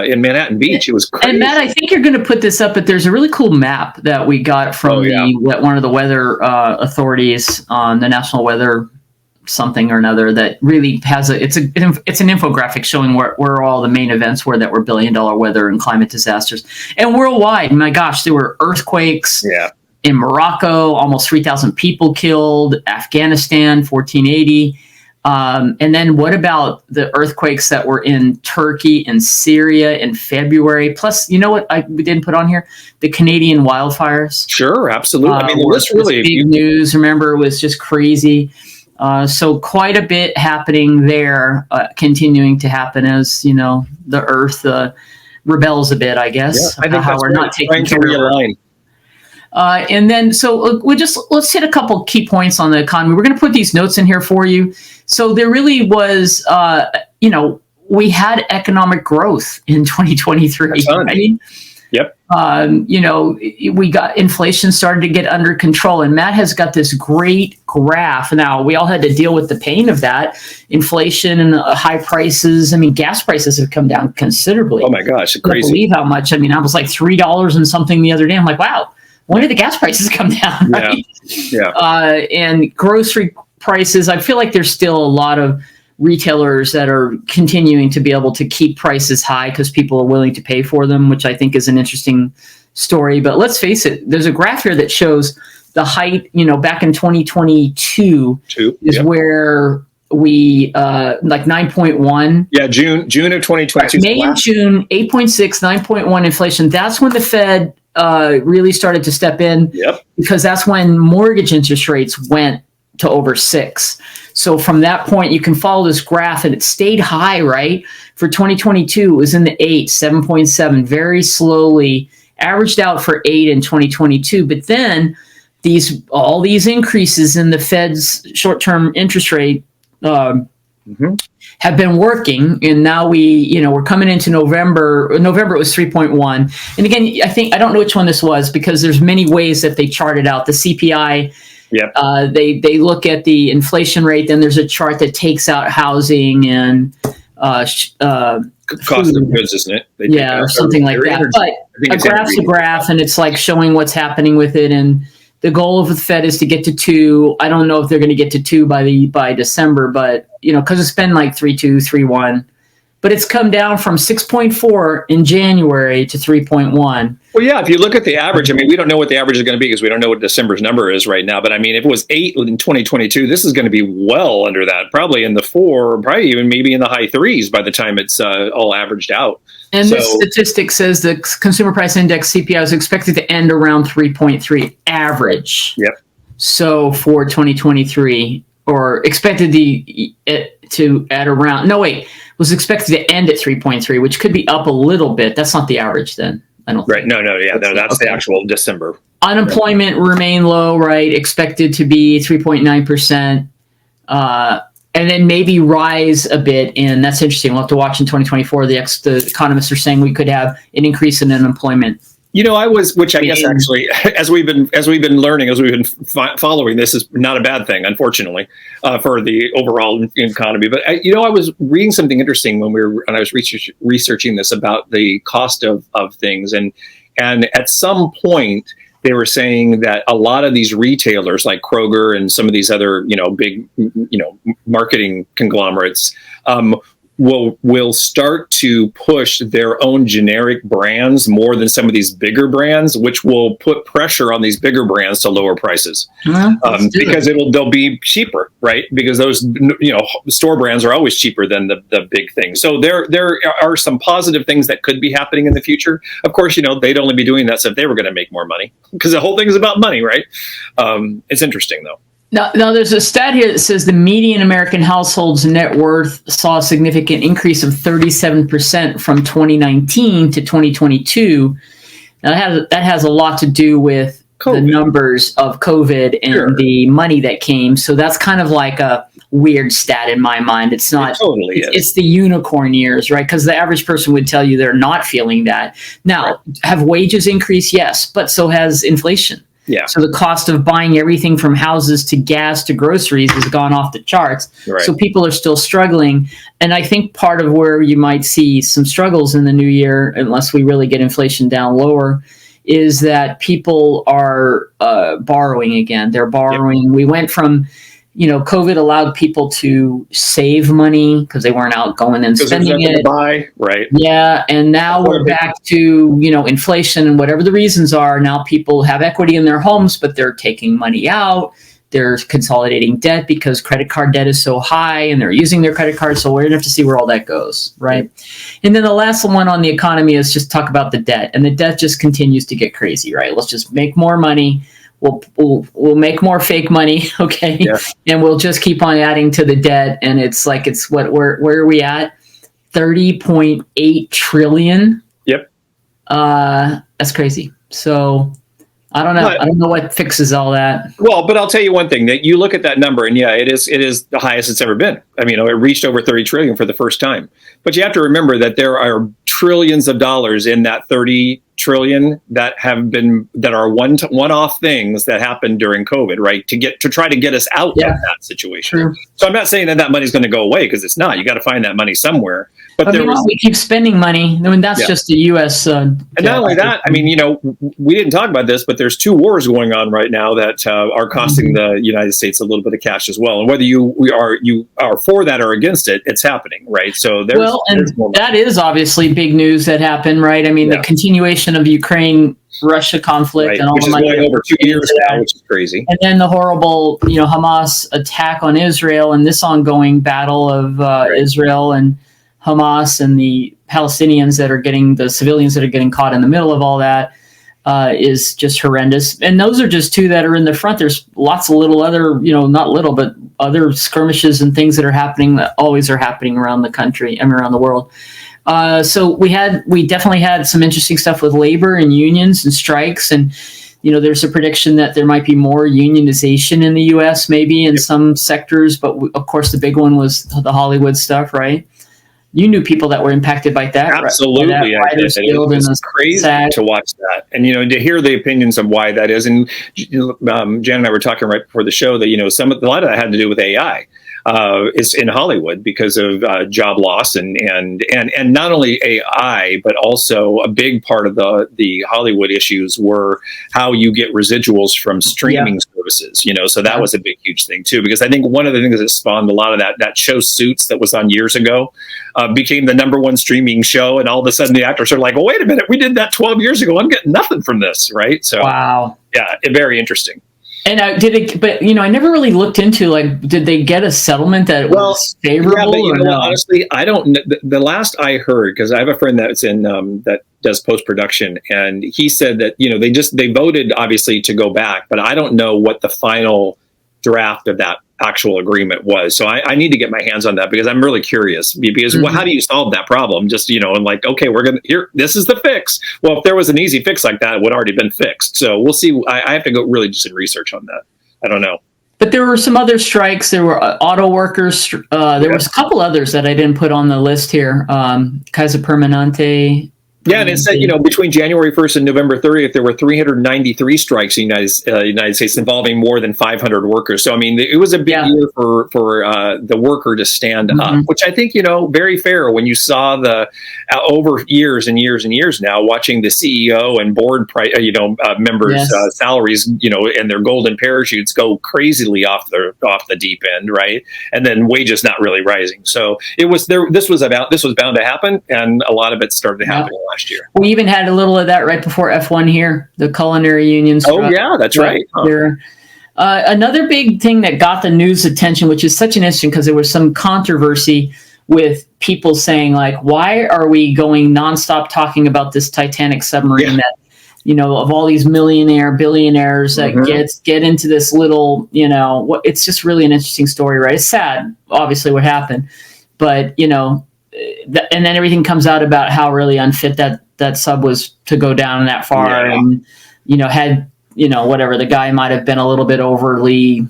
in Manhattan Beach. It was crazy. And Matt, I think you're going to put this up, but there's a really cool map that we got from one of the weather authorities on the National Weather something or another that really has it's an infographic showing where all the main events were that were billion-dollar weather and climate disasters. And worldwide, my gosh, there were earthquakes in Morocco, almost 3,000 people killed, Afghanistan, 1480. And then what about the earthquakes that were in Turkey and Syria in February? Plus, you know what we didn't put on here? The Canadian wildfires. Sure, absolutely. I mean, the list really... big news, remember, was just crazy. So quite a bit happening there, continuing to happen as, the earth rebels a bit, I guess. Yeah, I think how we're not taking care of it. And then, so let's hit a couple key points on the economy. We're going to put these notes in here for you. So there really was, we had economic growth in 2023. Right? Yep. We got inflation started to get under control, and Matt has got this great graph. Now, we all had to deal with the pain of that inflation and high prices. I mean, gas prices have come down considerably. Oh my gosh, crazy! I can't believe how much. I mean, I was like $3 and something the other day. I'm like, wow, when did the gas prices come down? Right? Yeah. And grocery prices. I feel like there's still a lot of retailers that are continuing to be able to keep prices high because people are willing to pay for them, which I think is an interesting story. But let's face it, there's a graph here that shows the height, back in 2022 is where we, like 9.1. Yeah, June of 2022. May and June, 8.6, 9.1 inflation. That's when the Fed really started to step in because that's when mortgage interest rates went to over 6. So from that point, you can follow this graph, and it stayed high, right? For 2022, it was in the 8, 7.7, very slowly, averaged out for 8 in 2022. But then all these increases in the Fed's short-term interest rate have been working, and now we're coming into November. November it was 3.1, and again, I don't know which one this was because there's many ways that they charted out the CPI. Yep. They look at the inflation rate. Then there's a chart that takes out housing and cost of goods, isn't it? Or something like that. But a graph's a graph, and it's like showing what's happening with it. And the goal of the Fed is to get to 2. I don't know if they're going to get to 2 by December, but because it's been like 3.2, 3.1. but it's come down from 6.4 in January to 3.1. Well, yeah, if you look at the average, I mean, we don't know what the average is going to be because we don't know what December's number is right now. But I mean, if it was 8 in 2022, this is going to be well under that, probably in the 4, probably even maybe in the high 3s by the time it's all averaged out. And this statistic says the consumer price index CPI is expected to end around 3.3 average. Yep. So for 2023, or expected to at around, no, wait, was expected to end at 3.3, which could be up a little bit. That's not the average then. I don't Right. think. No, that's the actual December. Unemployment remain low, right? Expected to be 3.9%. And then maybe rise a bit. And that's interesting. We'll have to watch in 2024. The economists are saying we could have an increase in unemployment. You know, which I guess actually, as we've been learning, as we've been following, this is not a bad thing, unfortunately, for the overall economy. But I was reading something interesting when I was researching this about the cost of things, and at some point they were saying that a lot of these retailers like Kroger and some of these other big marketing conglomerates will start to push their own generic brands more than some of these bigger brands, which will put pressure on these bigger brands to lower prices because they'll be cheaper, right? Because those store brands are always cheaper than the big things. So there are some positive things that could be happening in the future. Of course, they'd only be doing that if they were going to make more money, because the whole thing is about money, right? It's interesting though. Now, there's a stat here that says the median American household's net worth saw a significant increase of 37% from 2019 to 2022. Now, that has a lot to do with COVID. The numbers of COVID and the money that came. So that's kind of like a weird stat in my mind. It's not. It totally is. It's the unicorn years, right? Because the average person would tell you they're not feeling that. Now, have wages increased? Yes, but so has inflation. Yeah. So the cost of buying everything from houses to gas to groceries has gone off the charts. Right. So people are still struggling. And I think part of where you might see some struggles in the new year, unless we really get inflation down lower, is that people are borrowing again. They're borrowing. Yep. We went from, COVID allowed people to save money because they weren't out going and spending it. To buy, right? Yeah, and now we're back to inflation and whatever the reasons are. Now people have equity in their homes, but they're taking money out. They're consolidating debt because credit card debt is so high, and they're using their credit card. So we're gonna have to see where all that goes, right? And then the last one on the economy is just talk about the debt, and the debt just continues to get crazy, right? Let's just make more money. We'll make more fake money, okay? Yeah. And we'll just keep on adding to the debt. And it's like, where are we at? 30.8 trillion. Yep. That's crazy. So I don't know. I don't know what fixes all that. Well, but I'll tell you one thing, that you look at that number and it is the highest it's ever been. I mean, it reached over 30 trillion for the first time. But you have to remember that there are trillions of dollars in that 30 trillion that are one-off things that happened during COVID, right? To try to get us out of that situation. True. So I'm not saying that money's going to go away, because it's not. You got to find that money somewhere. But we keep spending money. I mean, that's just the U.S. And not only that, I mean, we didn't talk about this, but there's 2 wars going on right now that are costing the United States a little bit of cash as well. And whether you are for that or against it, it's happening, right? So there's that is obviously big news that happened, right? I mean, the continuation of Ukraine-Russia conflict, and all which is going over 2 years now, which is crazy. And then the horrible, Hamas attack on Israel, and this ongoing battle of Israel and Hamas and the Palestinians the civilians that are getting caught in the middle of all that is just horrendous. And those are just 2 that are in the front. There's lots of little other, not little, but other skirmishes and things that are happening that always are happening around the country and around the world. So we definitely had some interesting stuff with labor and unions and strikes. And, there's a prediction that there might be more unionization in the U.S. maybe in some sectors. But of course, the big one was the Hollywood stuff, right? You knew people that were impacted by that. Absolutely. Right? It's crazy to watch that. And, to hear the opinions of why that is. And Jan and I were talking right before the show that, a lot of that had to do with AI. Is in Hollywood because of job loss and not only AI, but also a big part of the Hollywood issues were how you get residuals from streaming services. services, so that was a big, huge thing too, because I think one of the things that spawned a lot of that show Suits that was on years ago became the #1 streaming show. And all of a sudden the actors are like, well, wait a minute, we did that 12 years ago. I'm getting nothing from this. Right. So, wow. Yeah, very interesting. And I never really looked into, like, did they get a settlement that was favorable? Yeah, but honestly, I don't know. The last I heard, because I have a friend that's in that does post-production, and he said that they voted obviously to go back, but I don't know what the final draft of that actual agreement was. So I need to get my hands on that, because I'm really curious, because how do you solve that problem? Just, and like, okay, this is the fix. Well, if there was an easy fix like that, it would already been fixed. So we'll see. I have to go really just research on that. I don't know. But there were some other strikes. There were auto workers. There was a couple others that I didn't put on the list here. Casa Permanente. Yeah, and it said, between January 1st and November 30th, there were 393 strikes in the United States involving more than 500 workers. So, I mean, it was a big year for the worker to stand up, which I think, very fair when you saw the over years and years and years now, watching the CEO and board, members' salaries, and their golden parachutes go crazily off the deep end, right? And then wages not really rising. So it was there. This was bound to happen, and a lot of it started to happen last year. We even had a little of that right before F1 here, the culinary unions. Oh, yeah, that's right. Huh. Another big thing that got the news attention, which is such an interesting, because there was some controversy with people saying, like, why are we going nonstop talking about this Titanic submarine that, of all these billionaires that get into this little, it's just really an interesting story, right? It's sad, obviously, what happened, but, and then everything comes out about how really unfit that sub was to go down that far. And, whatever, the guy might have been a little bit overly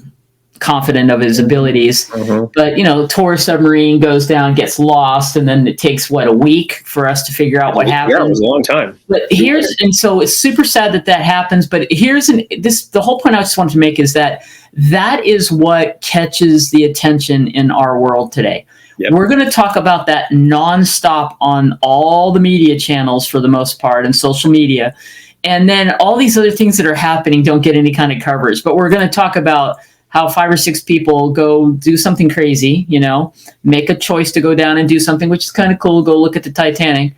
confident of his abilities, but, tour submarine goes down, gets lost. And then it takes a week for us to figure out what happened. Yeah, it was a long time. But and so it's super sad that happens. But the whole point I just wanted to make is that is what catches the attention in our world today. Yep. We're going to talk about that nonstop on all the media channels for the most part, and social media. And then all these other things that are happening don't get any kind of coverage. But we're going to talk about how 5 or 6 people go do something crazy, make a choice to go down and do something, which is kind of cool. Go look at the Titanic.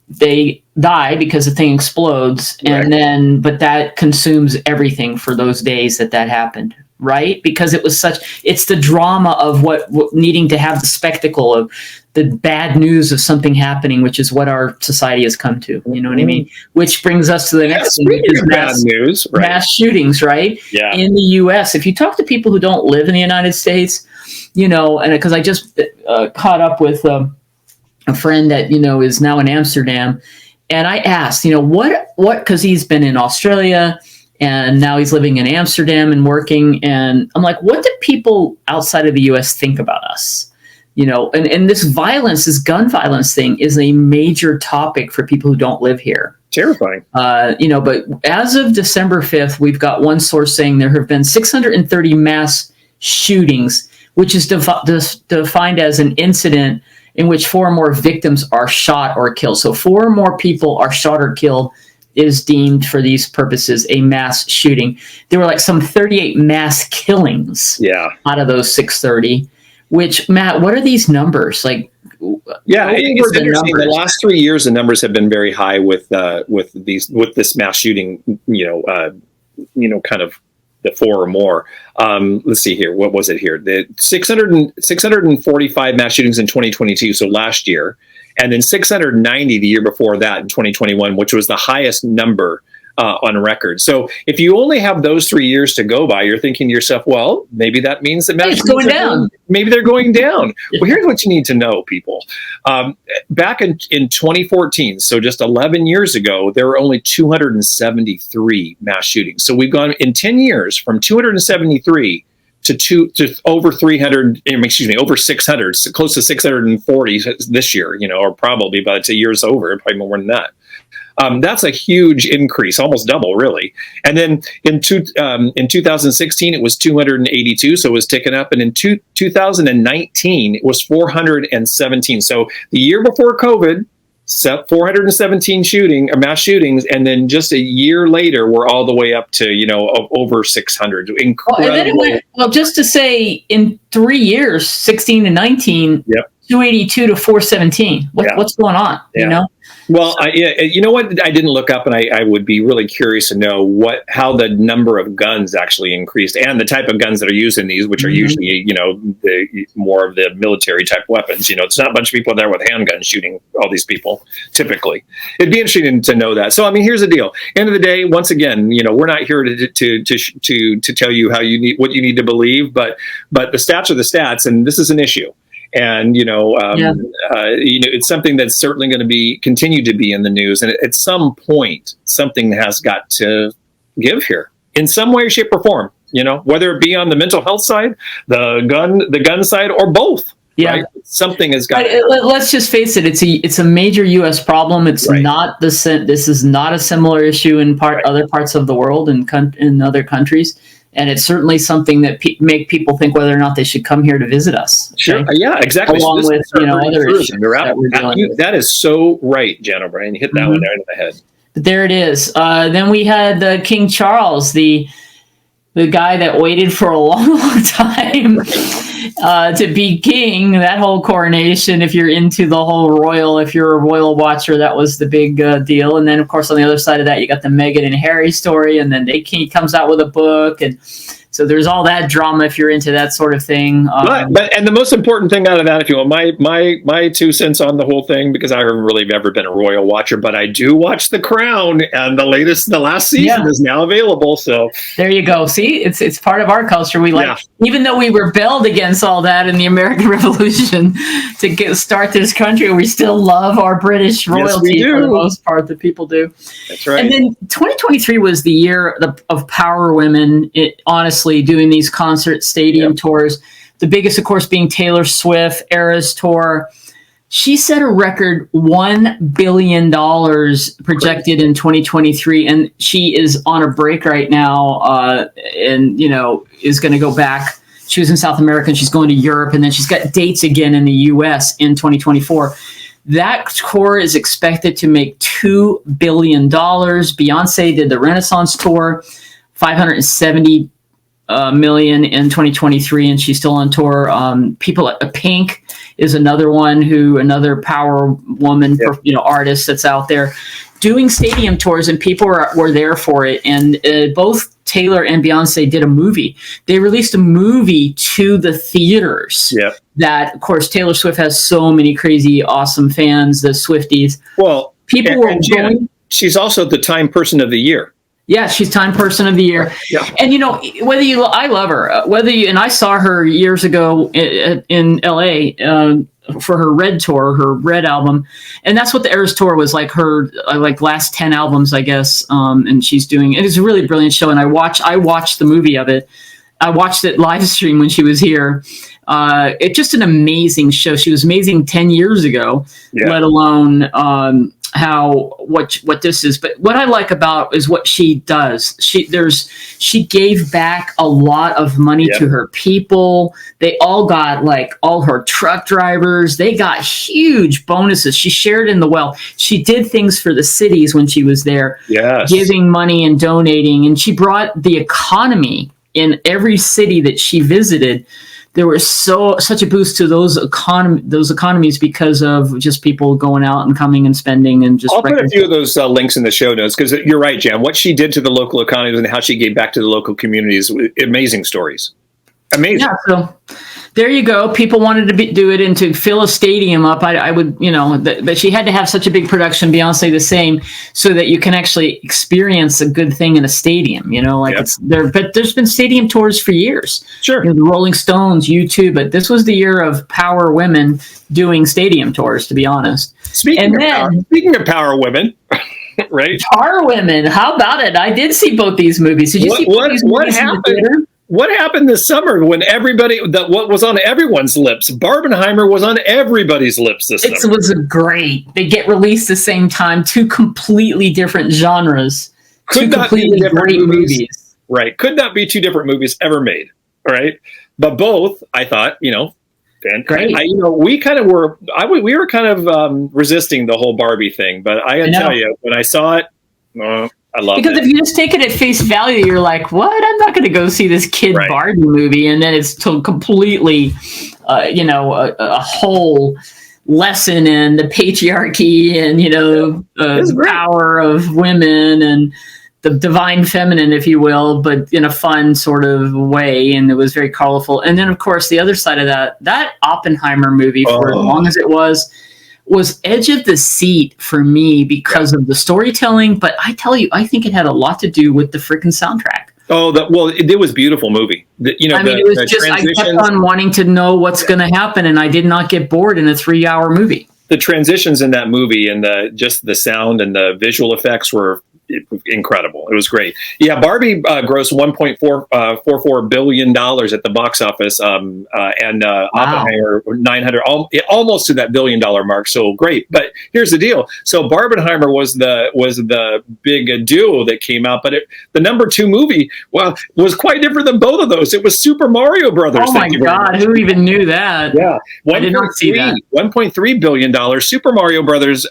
They die because the thing explodes. Right. But that consumes everything for those days that happened. Right? Because it's the drama of what needing to have the spectacle of the bad news of something happening, which is what our society has come to. You know what I mean? Which brings us to the next thing, which is mass shootings, right? Yeah. In the U.S. If you talk to people who don't live in the United States, and because I just caught up with a friend that, is now in Amsterdam, and I asked, what, because he's been in Australia, and now he's living in Amsterdam and working. And I'm like, what do people outside of the U.S. think about us? And this gun violence thing is a major topic for people who don't live here. Terrifying. But as of December 5th, we've got one source saying there have been 630 mass shootings, which is defined as an incident in which 4 or more victims are shot or killed. So 4 or more people are shot or killed is deemed for these purposes a mass shooting. There were some 38 mass killings out of those 630, which, Matt, what are these numbers? It's interesting. The last 3 years, the numbers have been very high with this mass shooting, kind of the 4 or more. Let's see here. What was it here? The 645 mass shootings in 2022. So last year. And then 690 the year before that in 2021, which was the highest number on record. So if you only have those 3 years to go by, you're thinking to yourself, well, maybe that means that it's going down. Maybe they're going down. Well, here's what you need to know, people. Back in 2014, so just 11 years ago, there were only 273 mass shootings. So we've gone in 10 years from 273 to over 300, over 600, so close to 640 this year, or probably by the time the year's over, probably more than that. That's a huge increase, almost double, really. And then in 2016, it was 282, so it was ticking up. And in 2019, it was 417. So the year before COVID, 417 mass shootings, and then just a year later, we're all the way up to over 600. Incredible. And then it went, just to say, in 3 years, 16 to 19, yep. 282 to 417. What's going on? Yeah. Well, you know what? I didn't look up, and I would be really curious to know how the number of guns actually increased, and the type of guns that are used in these, which are usually, the more of the military type weapons. It's not a bunch of people there with handguns shooting all these people. Typically, it'd be interesting to know that. So, I mean, here's the deal. End of the day, once again, we're not here to tell you what you need to believe, but the stats are the stats, and this is an issue. And it's something that's certainly going to continue to be in the news. And at some point, something has got to give here in some way, shape, or form. Whether it be on the mental health side, the gun side, or both. Yeah, right? Something has got. Let's just face it; it's a major U.S. problem. It's not this is not a similar issue in other parts of the world and in other countries. And it's certainly something that make people think whether or not they should come here to visit us. Okay? Sure. Yeah, exactly. Along with other issues that we're dealing with. That is so right, Jan O'Brien. You hit that one there in the head. But there it is. Then we had King Charles, the guy that waited for a long, long time to be king. That whole coronation, if you're into the whole royal, if you're a royal watcher, that was the big deal. And then, of course, on the other side of that, you got the Meghan and Harry story, and then he comes out with a book, and so there's all that drama if you're into that sort of thing. But the most important thing out of that, if you want my 2 cents on the whole thing, because I haven't really ever been a royal watcher, but I do watch The Crown, and the last season is now available. So there you go. See, it's part of our culture. We even though we rebelled against all that in the American Revolution to start this country, we still love our British royalty for the most part. That people do. That's right. And then 2023 was the year of Power Women. Honestly, doing these concert stadium tours. The biggest, of course, being Taylor Swift, Eras Tour. She set a record $1 billion projected in 2023, and she is on a break right now, and is going to go back. She was in South America, and she's going to Europe, and then she's got dates again in the U.S. in 2024. That tour is expected to make $2 billion. Beyonce did the Renaissance tour, 570 million in 2023, and she's still on tour. Pink is another power woman, artist that's out there doing stadium tours, and people were there for it. And both Taylor and Beyonce did a movie. They released a movie to the theaters. Yeah. That, of course, Taylor Swift has so many crazy, awesome fans, the Swifties. Well, people were going. She's also the Time Person of the Year. Yeah, she's Time Person of the Year. Yeah. And I love her. And I saw her years ago in LA for her Red tour, her Red album, and that's what the Eras tour was like. Her last 10 albums, I guess. And she's doing it. It's a really brilliant show, and I watched the movie of it. I watched it live stream when she was here. It's just an amazing show. She was amazing 10 years ago, let alone what this is. But what I like about is what she does. She gave back a lot of money to her people. They all got, all her truck drivers, they got huge bonuses. She shared in the wealth. She did things for the cities when she was there, giving money and donating, and she brought the economy in every city that she visited. There was such a boost to those economies because of just people going out and coming and spending and just. I'll put a few of those links in the show notes, because you're right, Jan. What she did to the local economies and how she gave back to the local communities, amazing stories. Amazing. Yeah. So there you go. People wanted to do it and to fill a stadium up. I would, but she had to have such a big production. Beyonce the same, so that you can actually experience a good thing in a stadium. It's there. But there's been stadium tours for years. Sure. The Rolling Stones, U2, but this was the year of Power Women doing stadium tours. To be honest. Speaking of Power Women. Right. Power Women. How about it? I did see both these movies. Did you see both these movies in the theater? What happened this summer when what was on everyone's lips? Barbenheimer was on everybody's lips this summer. It was great. They get released the same time. 2 completely different genres. Could not be different movies. Right. Could not be 2 different movies ever made. Right. But both, I thought, And Great. we kind of were, we were kind of resisting the whole Barbie thing, but I gotta tell you, when I saw it, I loved it. Because if you just take it at face value, you're like, what? I'm not going to go see this kid Barbie movie. And then it's completely, a whole lesson in the patriarchy and, the power of women and the divine feminine, if you will, but in a fun sort of way. And it was very colorful. And then, of course, the other side of that Oppenheimer movie, for as long as it was edge of the seat for me because of the storytelling. But I tell you, I think it had a lot to do with the freaking soundtrack. Oh, it was a beautiful movie. It was just, I kept on wanting to know what's going to happen, and I did not get bored in a 3-hour movie. The transitions in that movie and just the sound and the visual effects were incredible. It was great. Yeah, Barbie grossed $1.44 billion at the box office, and Oppenheimer 900, almost to that $1 billion mark. So great. But here's the deal. So Barbenheimer was the big duo that came out, but the number 2 movie was quite different than both of those. It was Super Mario Brothers. Oh my God, who even knew that? Yeah, I did not see that. $1.3 billion. Super Mario Brothers.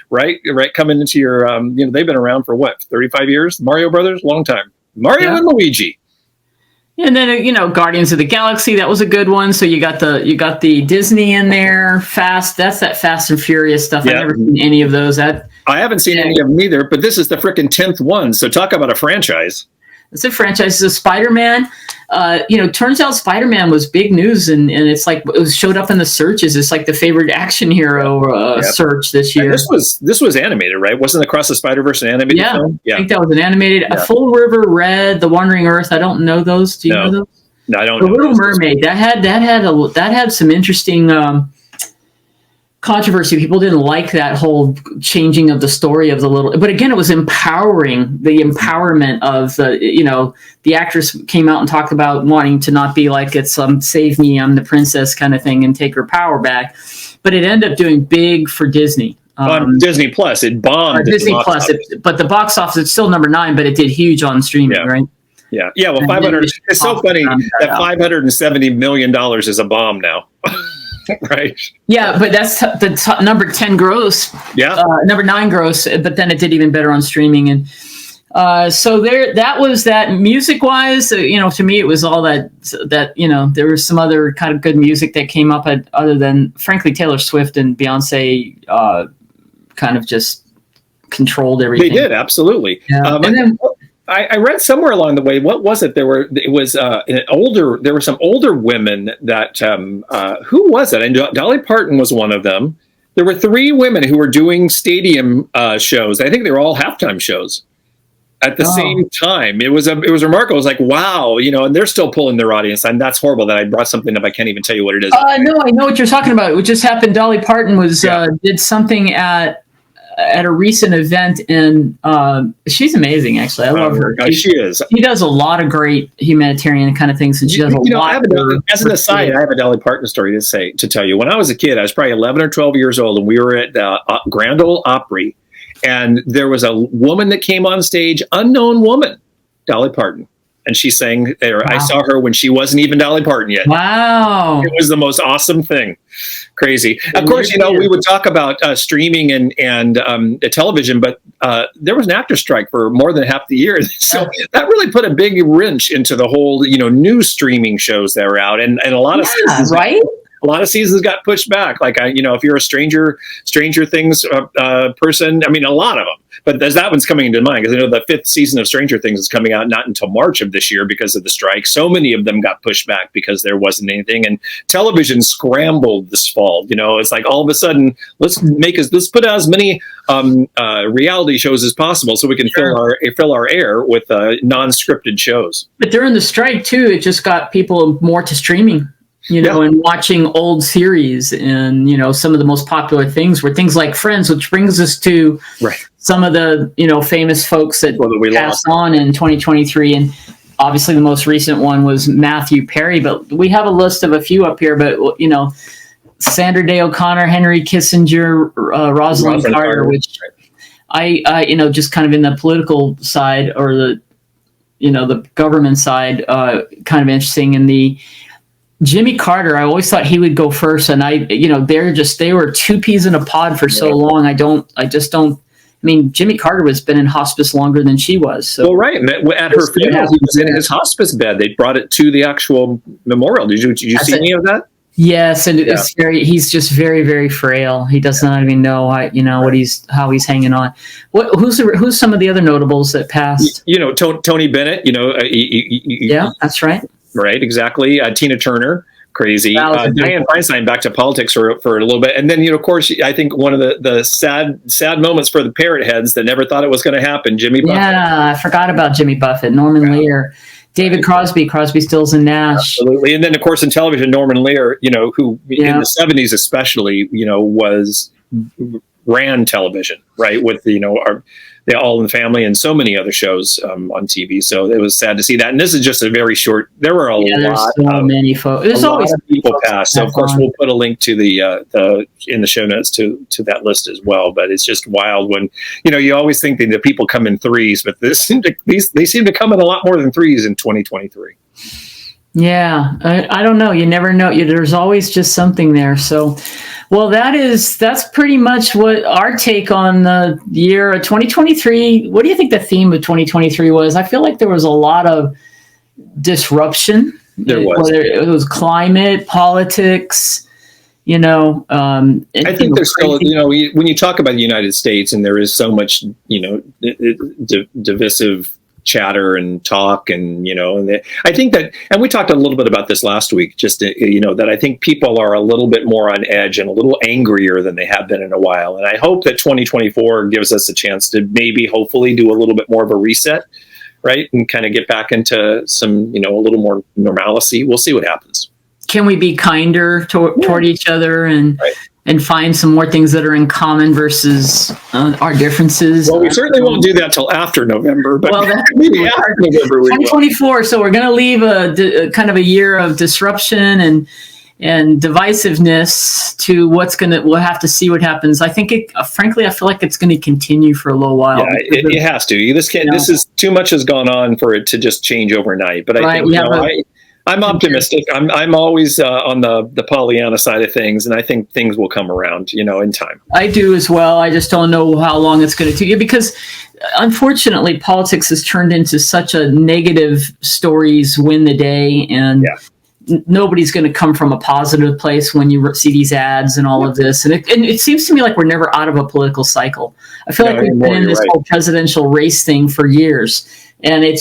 Right, coming into your, they've been around for 35 years? Mario Brothers, long time. Mario and Luigi. And then Guardians of the Galaxy, that was a good one. So you got the Disney in there. That's that Fast and Furious stuff. I've never seen any of those. I haven't seen any of them either. But this is the frickin' 10th one. So talk about a franchise. It's a franchise. It's a Spider-Man. Turns out Spider-Man was big news, and it's like it showed up in the searches. It's like the favorite action hero search this year. And this was animated, right? Wasn't Across the Spider-Verse an animated film? Yeah, I think that was an animated. A Full River Red, The Wandering Earth. I don't know those. Do you know those? No, I don't. The Little Mermaid. That had some interesting controversy. People didn't like that whole changing of the story of the little, but again, it was empowering. The empowerment of the actress came out and talked about wanting to not be like it's save me, I'm the princess kind of thing and take her power back. But it ended up doing big for Disney. Disney Plus, it bombed. Disney Plus, but the box office, it's still number 9, but it did huge on streaming, right? Yeah. Well, 500. It's so funny that $570 million is a bomb now. Right. Yeah, but that's the number 10 gross. Yeah. Number 9 gross, but then it did even better on streaming, and so that was that. Music wise, to me, it was all that there was some other kind of good music that came up other than frankly Taylor Swift and Beyonce, kind of just controlled everything. They did, absolutely. Yeah. And then. I read somewhere along the way. What was it? There were some older women that who was it? And Dolly Parton was one of them. There were 3 women who were doing stadium shows. I think they were all halftime shows at the same time. It was remarkable. It was like, wow, and they're still pulling their audience. And that's horrible that I brought something up. I can't even tell you what it is. No, I know what you're talking about. What just happened? Dolly Parton did something at a recent event, and she's amazing. Actually, I love her. She is. She does a lot of great humanitarian kind of things, and she does a lot. As an aside, I have a Dolly Parton story to tell you. When I was a kid, I was probably 11 or 12 years old, and we were at the Grand Ole Opry, and there was a woman that came on stage, unknown woman, Dolly Parton. And she sang there. Wow. I saw her when she wasn't even Dolly Parton yet. Wow. It was the most awesome thing. Crazy. Of course, we would talk about streaming and television, but there was an actor strike for more than half the year. So that really put a big wrench into the whole, new streaming shows that were out. And a lot of seasons, right? A lot of seasons got pushed back. Like, if you're a Stranger Things person, a lot of them. But as that one's coming into mind, because I know the 5th season of Stranger Things is coming out not until March of this year because of the strike. So many of them got pushed back because there wasn't anything. And television scrambled this fall. It's like all of a sudden, let's put out as many reality shows as possible so we can fill our air with non-scripted shows. But during the strike too, it just got people more to streaming. And watching old series and, some of the most popular things were things like Friends, which brings us to some of the, famous folks that passed on in 2023. And obviously the most recent one was Matthew Perry, but we have a list of a few up here, but, Sandra Day O'Connor, Henry Kissinger, Rosalind Carter, which I just kind of in the political side or the government side, kind of interesting. And Jimmy Carter, I always thought he would go first, and they were two peas in a pod for so long. I mean, Jimmy Carter has been in hospice longer than she was. So. Well, right. At her funeral, he was in his hospice bed. They brought it to the actual memorial. Did you see any of that? Yes, and it's he's just very, very frail. He does not even know how he's hanging on. Who's some of the other notables that passed? Tony Bennett. Yeah, that's right. Right, exactly. Tina Turner, crazy. Dianne Feinstein, back to politics for a little bit. And then, of course, I think one of the sad moments for the parrot heads that never thought it was going to happen, Jimmy Buffett. Yeah, I forgot about Jimmy Buffett, Norman Lear, David Crosby, Stills, and Nash. Absolutely. And then, of course, in television, Norman Lear, who in the 70s especially, ran television, right, with, the All in the Family and so many other shows on TV. So it was sad to see that. And this is just a very short. There were a lot of people passed. So of course we'll put a link to the in the show notes to that list as well. But it's just wild when you always think that the people come in threes, but they seem to come in a lot more than threes in 2023. Yeah, I don't know. You never know. There's always just something there. So. Well, that's pretty much what our take on the year of 2023. What do you think the theme of 2023 was? I feel like there was a lot of disruption. There was. Whether it was climate, politics, I think there's still, when you talk about the United States and there is so much, divisive chatter and talk and I think that, and we talked a little bit about this last week, just that I think people are a little bit more on edge and a little angrier than they have been in a while. And I hope that 2024 gives us a chance to maybe hopefully do a little bit more of a reset, right? And kind of get back into some, a little more normalcy. We'll see what happens. Can we be kinder toward each other and find some more things that are in common versus our differences? Well, we certainly won't do that till after November, but maybe after November we 2024. So we're going to leave a kind of a year of disruption and divisiveness to we'll have to see what happens. I think frankly, I feel like it's going to continue for a little while. Yeah, it has to. This is too much has gone on for it to just change overnight. But I think I'm optimistic. I'm always on the Pollyanna side of things, and I think things will come around, in time. I do as well. I just don't know how long it's going to take, because unfortunately, politics has turned into such a negative stories win the day, and nobody's going to come from a positive place when you see these ads and all of this. And it seems to me like we're never out of a political cycle. I feel like we've been in this whole presidential race thing for years. And I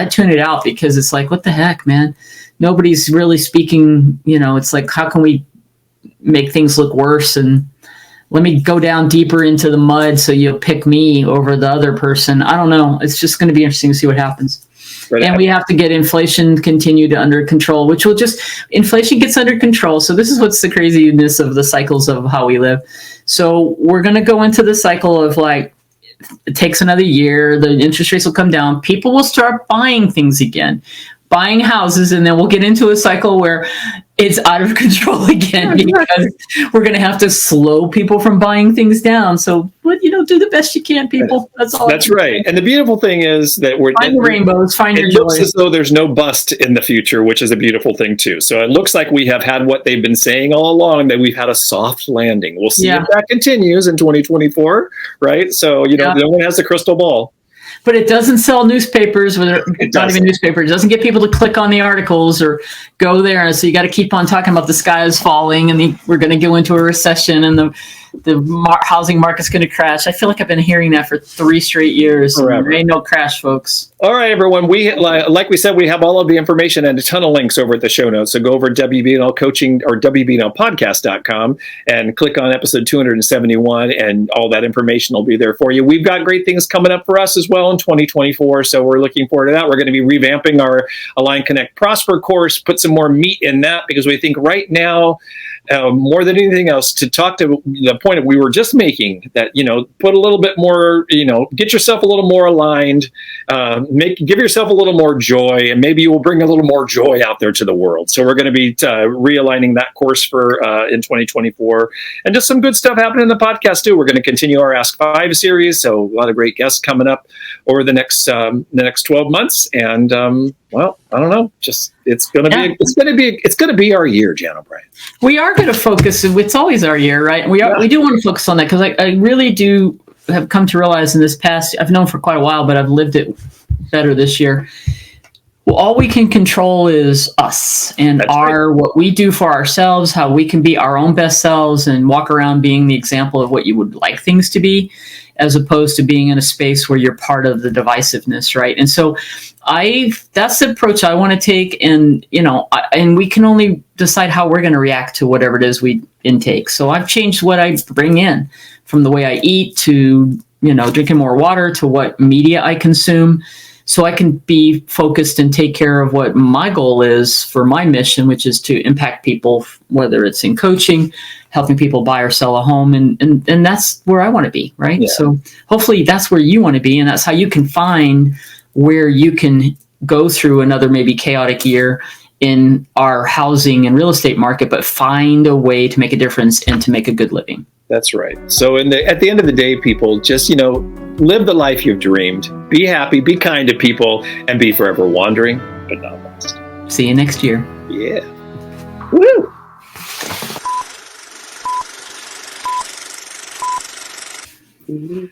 tune it out because it's like, what the heck, man? Nobody's really speaking, it's like, how can we make things look worse? And let me go down deeper into the mud so you'll pick me over the other person. I don't know. It's just going to be interesting to see what happens. And we have to get inflation continued under control, inflation gets under control. So this is what's the craziness of the cycles of how we live. So we're going to go into the cycle of it takes another year, the interest rates will come down, people will start buying things again, buying houses, and then we'll get into a cycle where it's out of control again because we're going to have to slow people from buying things down. So, do the best you can, people. That's all. That's right. And the beautiful thing is that find the rainbows, find your joy. It looks as though there's no bust in the future, which is a beautiful thing too. So it looks like we have had what they've been saying all along, that we've had a soft landing. We'll see if that continues in 2024, right? So, no one has a crystal ball. But it doesn't sell newspapers, not even newspapers. It doesn't get people to click on the articles or go there. So you got to keep on talking about the sky is falling and we're going to go into a recession and the housing market's going to crash. I feel like I've been hearing that for 3 straight years. There ain't no crash, folks. All right, everyone. We like we said, we have all of the information and a ton of links over at the show notes. So go over to WBNL Coaching or WBNLpodcast.com and click on episode 271, and all that information will be there for you. We've got great things coming up for us as well in 2024, so we're looking forward to that. We're going to be revamping our Align, Connect, Prosper course, put some more meat in that, because we think right now, more than anything else, to talk to the point that we were just making, that, put a little bit more, get yourself a little more aligned, give yourself a little more joy, and maybe you will bring a little more joy out there to the world. So we're going to be realigning that course for in 2024, and just some good stuff happening in the podcast too. We're going to continue our Ask 5 series, so a lot of great guests coming up over the next 12 months. And well, I don't know, just it's gonna be our year, Jan O'Brien. We are going to focus. It's always our year, right? We do want to focus on that because I really do have come to realize in this past, I've known for quite a while, but I've lived it better this year. Well, all we can control is us and what we do for ourselves, how we can be our own best selves and walk around being the example of what you would like things to be, as opposed to being in a space where you're part of the divisiveness, right? And so that's the approach I want to take. And, and we can only decide how we're going to react to whatever it is we intake. So I've changed what I bring in, from the way I eat to, drinking more water, to what media I consume, so I can be focused and take care of what my goal is for my mission, which is to impact people, whether it's in coaching, helping people buy or sell a home. And that's where I want to be, right? Yeah. So hopefully that's where you want to be. And that's how you can find where you can go through another maybe chaotic year in our housing and real estate market, but find a way to make a difference and to make a good living. That's right. So at the end of the day, people, just, live the life you've dreamed. Be happy, be kind to people, and be forever wandering, but not lost. See you next year. Yeah. Woo! To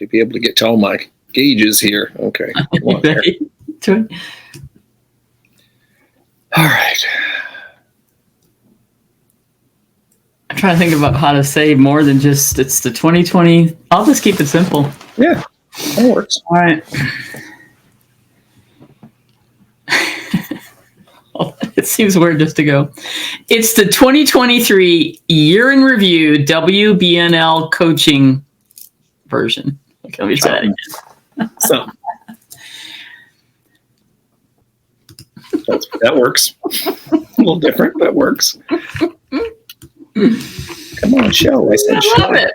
be able to get to all my gauges here. Okay. All right. I'm trying to think about how to say more than just it's the 2020. I'll just keep it simple. Yeah, that works. All right. It seems weird just to go. It's the 2023 Year in Review WBNL coaching version. Okay, let me try that again. So that works. A little different, but works. Come on, show. I love it.